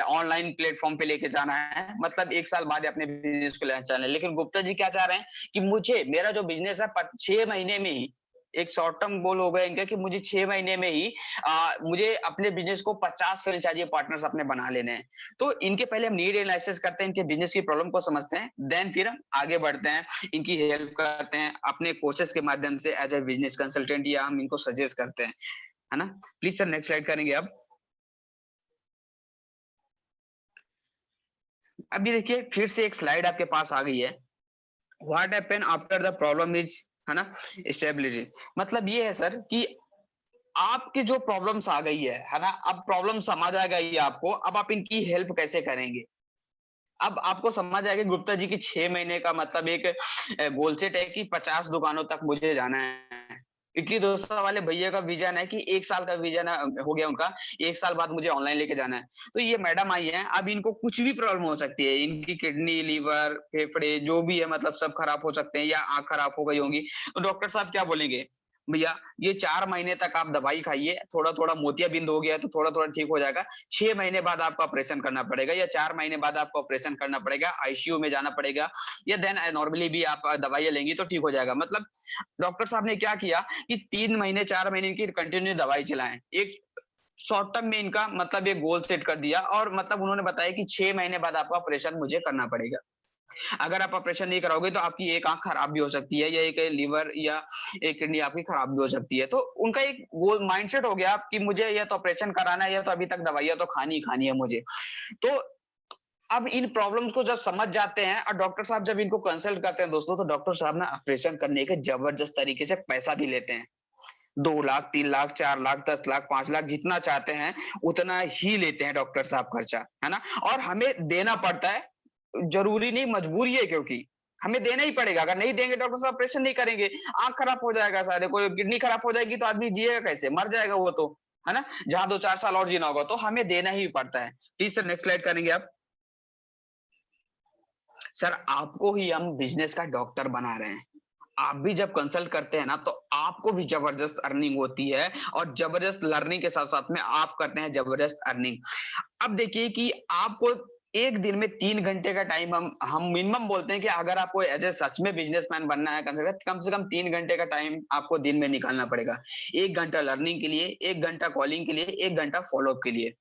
ऑनलाइन प्लेटफॉर्म पे लेके जाना है, मतलब 1 साल बाद अपने बिजनेस को लेना चाह रहे हैं। लेकिन गुप्ता जी क्या चाह रहे हैं कि मुझे मेरा जो बिजनेस है 6 महीने में ही, एक शॉर्ट टर्म गोल हो गया इनका कि मुझे 6 महीने में ही मुझे अपने बिजनेस को 50 फ्रेंचाइजी पार्टनर्स अपने बना लेने हैं। तो इनके पहले हम नीड एनालिसिस करते हैं, इनके बिजनेस की प्रॉब्लम को समझते हैं, देन फिर हम आगे बढ़ते हैं, इनकी हेल्प करते हैं अपने कोर्सेज के माध्यम से एज ए बिजनेस कंसल्टेंट, या हम इनको सजेस्ट करते हैं, है ना? प्लीज सर नेक्स्ट स्लाइड करेंगे अब। अभी देखिए फिर से एक स्लाइड आपके पास आ गई है। What happen after the problem is, है ना, स्टेबिलिटी। मतलब ये है सर कि आपकी जो प्रॉब्लम्स आ गई है ना? अब प्रॉब्लम समझ आ गई है आपको, अब आप इनकी हेल्प कैसे करेंगे? अब आपको समझ आएगा गुप्ता जी की 6 महीने का मतलब एक गोल सेट है कि 50 दुकानों तक मुझे जाना है। इडली डोसा वाले भैया का विजन है कि 1 साल का विजन हो गया उनका, 1 साल बाद मुझे ऑनलाइन लेके जाना है। तो ये मैडम आई है, अब इनको कुछ भी प्रॉब्लम हो सकती है, इनकी किडनी, लीवर, फेफड़े जो भी है, मतलब सब खराब हो सकते हैं, या आंख खराब हो गई होंगी। तो डॉक्टर साहब क्या बोलेंगे, भैया ये 4 महीने तक आप दवाई खाइए, थोड़ा थोड़ा मोतियाबिंद हो गया तो थोड़ा थोड़ा ठीक हो जाएगा, 6 महीने बाद आपको ऑपरेशन करना पड़ेगा, या 4 महीने बाद आपको ऑपरेशन करना पड़ेगा, आईसीयू में जाना पड़ेगा, या देन नॉर्मली भी आप दवाइयां लेंगी तो ठीक हो जाएगा। मतलब डॉक्टर साहब ने क्या किया कि 3 महीने 4 महीने की कंटिन्यू दवाई चलाएं, एक शॉर्ट टर्म में इनका मतलब एक गोल सेट कर दिया, और मतलब उन्होंने बताया कि 6 महीने बाद आपका ऑपरेशन मुझे करना पड़ेगा। अगर आप ऑपरेशन नहीं कराओगे तो आपकी एक आंख खराब भी हो सकती है, या एक लिवर या एक किडनी आपकी खराब भी हो सकती है। तो उनका एक वो माइंडसेट हो गया कि मुझे या तो ऑपरेशन कराना है, या तो अभी तक दवाइयां तो खानी ही खानी है मुझे। तो अब इन प्रॉब्लम्स को जब समझ जाते हैं, और डॉक्टर साहब जब इनको कंसल्ट करते हैं दोस्तों, तो डॉक्टर साहब ना ऑपरेशन करने के जबरदस्त तरीके से पैसा भी लेते हैं। 2 लाख, 3 लाख, 4 लाख, 10 लाख, 5 लाख, जितना चाहते हैं उतना ही लेते हैं डॉक्टर साहब खर्चा, है ना? और हमें देना पड़ता है, जरूरी नहीं, मजबूरी है, क्योंकि हमें देना ही पड़ेगा। अगर नहीं देंगे डॉक्टर साहब, ऑपरेशन नहीं करेंगे, आंख खराब हो जाएगा, सारे कोई किडनी खराब हो जाएगी तो आदमी जिएगा कैसे? मर जाएगा वो तो, है ना? जहां 2-4 साल और जीना होगा, तो हमें देना ही पड़ता है। प्लीज सर नेक्स्ट स्लाइड करेंगे आप। सर आपको ही हम बिजनेस का डॉक्टर बना रहे हैं। आप भी जब कंसल्ट करते हैं ना, तो आपको भी जबरदस्त अर्निंग होती है, और जबरदस्त लर्निंग के साथ साथ में आप करते हैं जबरदस्त अर्निंग। अब देखिए कि आपको एक दिन में 3 घंटे का टाइम हम मिनिमम बोलते हैं कि अगर आपको एज ए सच में बिजनेसमैन बनना है, कम से कम 3 घंटे का टाइम आपको दिन में निकालना पड़ेगा। 1 घंटा लर्निंग के लिए, 1 घंटा कॉलिंग के लिए, 1 घंटा फॉलोअप के लिए।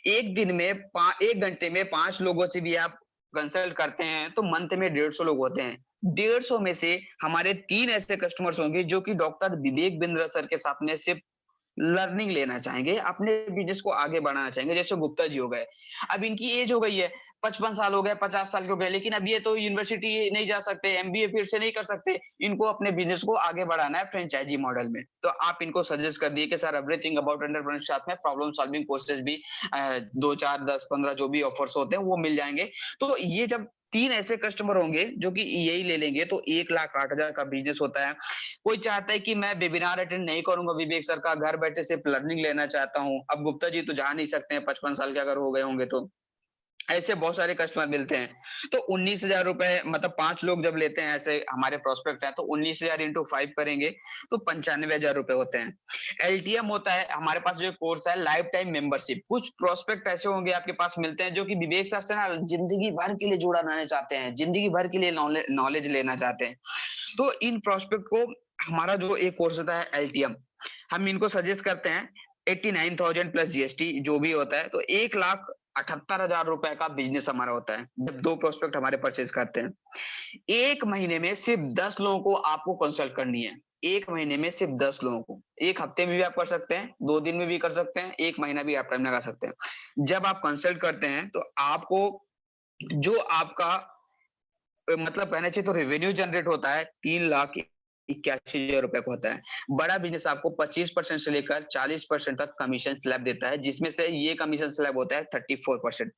एक दिन में 1 घंटे में 5 लोगों से भी आप कंसल्ट करते हैं, तो मंथ में 150 लोग होते हैं। 150 में से हमारे 3 ऐसे कस्टमर्स होंगे जो कि डॉक्टर विवेक बिंद्रा सर के साथ में सिर्फ लर्निंग लेना चाहेंगे, अपने बिजनेस को आगे बढ़ाना चाहेंगे, जैसे गुप्ता जी हो गए। अब इनकी एज हो गई है, 55 साल हो गए, 50 साल के हो गए, लेकिन अब ये तो यूनिवर्सिटी नहीं जा सकते, एमबीए फिर से नहीं कर सकते। इनको अपने बिजनेस को आगे बढ़ाना है फ्रेंचाइजी मॉडल में। तो आप इनको सजेस्ट कर दिए कि सर एवरीथिंग अबाउट एंटरप्रेन्योरशिप, साथ में प्रॉब्लम सॉल्विंग कोर्सेज भी 2, 4, 10, 15 जो भी ऑफर्स होते हैं वो मिल जाएंगे। तो ये जब 3 ऐसे कस्टमर होंगे जो कि यही ले लेंगे, तो 1,08,000 का बिजनेस होता है। कोई चाहता है कि मैं वेबिनार अटेंड नहीं करूंगा विवेक सर का, घर बैठे सिर्फ लर्निंग लेना चाहता हूँ। अब गुप्ता जी तो जा नहीं सकते हैं, 55 साल के अगर हो गए होंगे तो। ऐसे बहुत सारे कस्टमर मिलते हैं। तो 19,000 रुपए, मतलब 5 लोग जब लेते हैं, ऐसे हमारे प्रोस्पेक्ट हैं, तो 19,000 इंटू 5 करेंगे तो 95,000 रुपए होते हैं। एलटीएम होता है हमारे पास, जो कोर्स है लाइफ टाइम मेंबरशिप। कुछ प्रोस्पेक्ट ऐसे होंगे आपके पास मिलते हैं जो कि विवेक सर से ना जिंदगी भर के लिए जुड़ा रहना चाहते हैं, जिंदगी भर के लिए नॉलेज लेना चाहते हैं। तो इन प्रोस्पेक्ट को हमारा जो एक कोर्स होता है एलटीएम, हम इनको सजेस्ट करते हैं 89,000 प्लस जीएसटी जो भी होता है, तो 1,78,000 रुपए का बिजनेस हमारा होता है जब 2 प्रोस्पेक्ट हमारे परचेज करते हैं। 1 महीने में सिर्फ 10 लोगों को आपको कंसल्ट करनी है। 1 महीने में सिर्फ 10 लोगों को। 1 हफ्ते में भी आप कर सकते हैं, 2 दिन में भी कर सकते हैं, 1 महीना भी आप टाइम लगा सकते हैं। जब आप कंसल्ट करते हैं तो आपको जो आपका मतलब कहना चाहिए तो रेवेन्यू जनरेट होता है, 3,81,000 रुपए का होता है। बड़ा बिजनेस आपको 25% से लेकर 40% तक कमीशन स्लैब देता है, जिसमें से ये कमीशन स्लैब होता है 34%।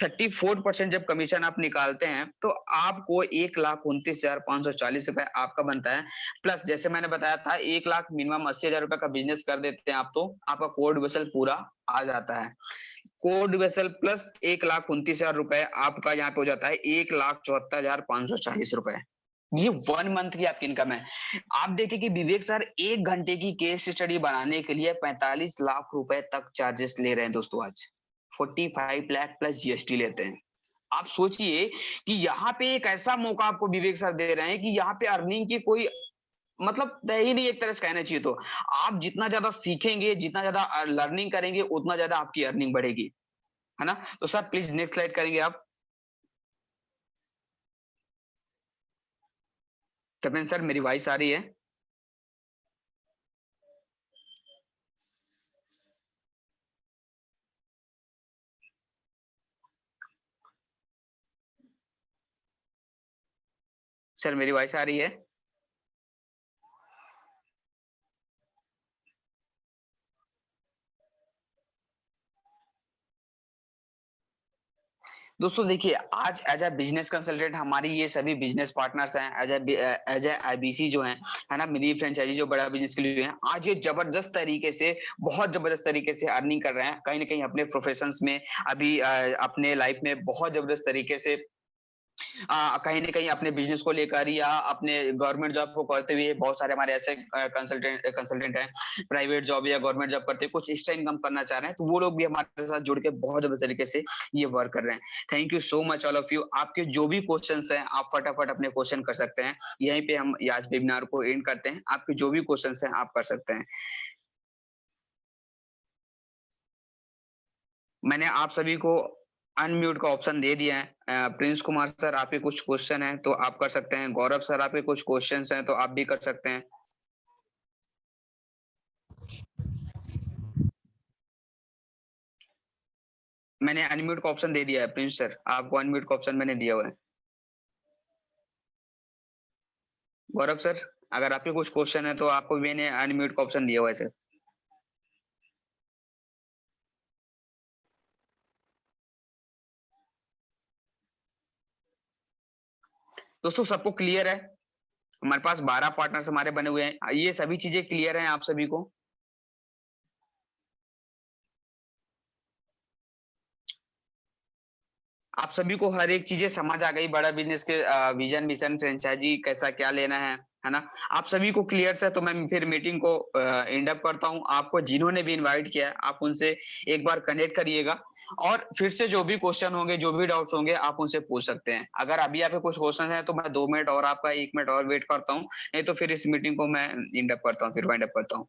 34% जब कमीशन आप निकालते हैं तो आपको 1,29,540 रुपए आपका बनता है। प्लस जैसे मैंने बताया था 1 लाख मिनिमम 80,000 रुपए का बिजनेस कर देते हैं आप, तो आपका कोड वसल पूरा आ जाता है। कोड वेसल प्लस 1,29,000 रुपए आपका यहाँ पे हो जाता है 1,74,540 रुपए। ये 1 मंथ की आपकी इनकम है। आप देखिए कि विवेक सर 1 घंटे की केस स्टडी बनाने के लिए 45 लाख रुपए तक चार्जेस ले रहे हैं दोस्तों आज। 45 लाख प्लस जीएसटी लेते हैं। आप सोचिए कि यहाँ पे एक ऐसा मौका आपको विवेक सर दे रहे हैं कि यहाँ पे अर्निंग की कोई मतलब है ही नहीं, एक तरह से कहना चाहिए तो। आप जितना ज्यादा सीखेंगे, जितना ज्यादा लर्निंग करेंगे, उतना ज्यादा आपकी अर्निंग बढ़ेगी, है ना? तो सर प्लीज नेक्स्ट स्लाइड करेंगे आप। तपेन सर मेरी वॉइस आ रही है? सर मेरी वॉइस आ रही है? दोस्तों देखिए, आज एज ए बिजनेस कंसल्टेंट हमारी ये सभी बिजनेस पार्टनर्स हैं, एज ए आईबीसी जो हैं, है ना, मिनी फ्रेंचाइजी जो बड़ा बिजनेस के लिए हैं, आज ये जबरदस्त तरीके से, बहुत जबरदस्त तरीके से अर्निंग कर रहे हैं, कहीं ना कहीं अपने प्रोफेशंस में, अभी अपने लाइफ में बहुत जबरदस्त तरीके से कहीं न कहीं अपने बिज़नेस को लेकर या अपने गवर्नमेंट जॉब को करते हुए। बहुत सारे हमारे ऐसे कंसल्टेंट हैं, प्राइवेट जॉब या गवर्नमेंट जॉब करते हुए कुछ एक्स्ट्रा इनकम करना चाह रहे हैं, तो वो लोग भी हमारे साथ जुड़ के बहुत ज़बरदस्त तरीके से ये वर्क कर रहे हैं। Thank you so much all of you. आपके जो भी क्वेश्चन्स हैं, आप फटाफट अपने क्वेश्चन कर सकते हैं। यहीं पे हम आज वेबिनार को एंड करते हैं। आपके जो भी क्वेश्चन्स हैं, आप कर सकते हैं। मैंने आप सभी को अनम्यूट का ऑप्शन दे दिया है। प्रिंस कुमार सर, आपके कुछ क्वेश्चन हैं तो आप कर सकते हैं। गौरव सर, आपके कुछ क्वेश्चंस हैं तो आप भी कर सकते हैं। मैंने अनम्यूट का ऑप्शन दे दिया है प्रिंस सर, आपको अनम्यूट का ऑप्शन मैंने दिया हुआ है। गौरव सर, अगर आपके कुछ क्वेश्चन है तो आपको मैंने अनम्यूट का ऑप्शन दिया हुआ है सर। दोस्तों सबको क्लियर है? हमारे पास 12 पार्टनर्स हमारे बने हुए हैं, ये सभी चीजें क्लियर हैं आप सभी को? आप सभी को हर एक चीजें समझ आ गई, बड़ा बिजनेस के विजन मिशन फ्रेंचाइजी कैसा क्या लेना है ना? आप सभी को क्लियर है? तो मैं फिर मीटिंग को एंड अप करता हूं। आपको जिन्होंने भी इनवाइट किया है, आप उनसे एक बार कनेक्ट करिएगा और फिर से जो भी क्वेश्चन होंगे, जो भी डाउट्स होंगे, आप उनसे पूछ सकते हैं। अगर अभी आपके कुछ क्वेश्चन है तो मैं 2 मिनट और आपका 1 मिनट और वेट करता हूँ, नहीं तो फिर इस मीटिंग को मैं एंड अप करता हूँ, फिर वाइंड अप करता हूँ।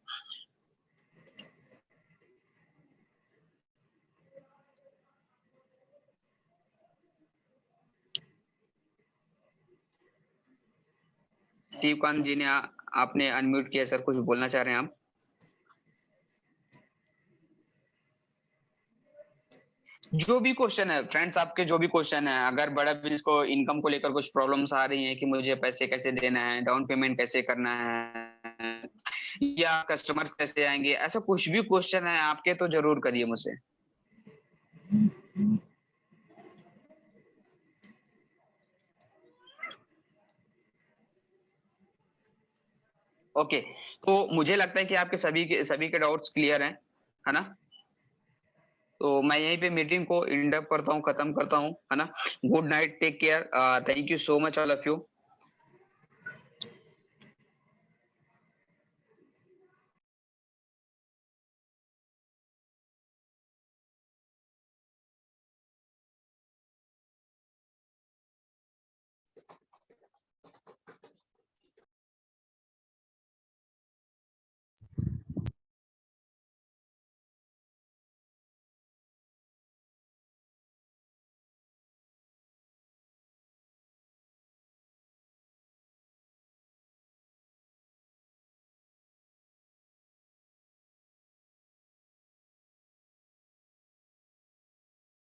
शिवकांत जी ने आपने अनम्यूट किया सर, कुछ बोलना चाह रहे हैं आप? जो भी क्वेश्चन है फ्रेंड्स, आपके जो भी क्वेश्चन है, अगर बड़ा बिजनेस को इनकम को लेकर कुछ प्रॉब्लम्स आ रही हैं कि मुझे पैसे कैसे देना है, डाउन पेमेंट कैसे करना है, या कस्टमर्स कैसे आएंगे, ऐसा कुछ भी क्वेश्चन है आपके तो जरूर करिए मुझसे। ओके, तो मुझे लगता है कि आपके सभी के डाउट्स क्लियर हैं, है ना? तो मैं यहीं पे मीटिंग को इंड अप करता हूँ, खत्म करता हूँ, है ना? Good night, take care, thank you so much all of you.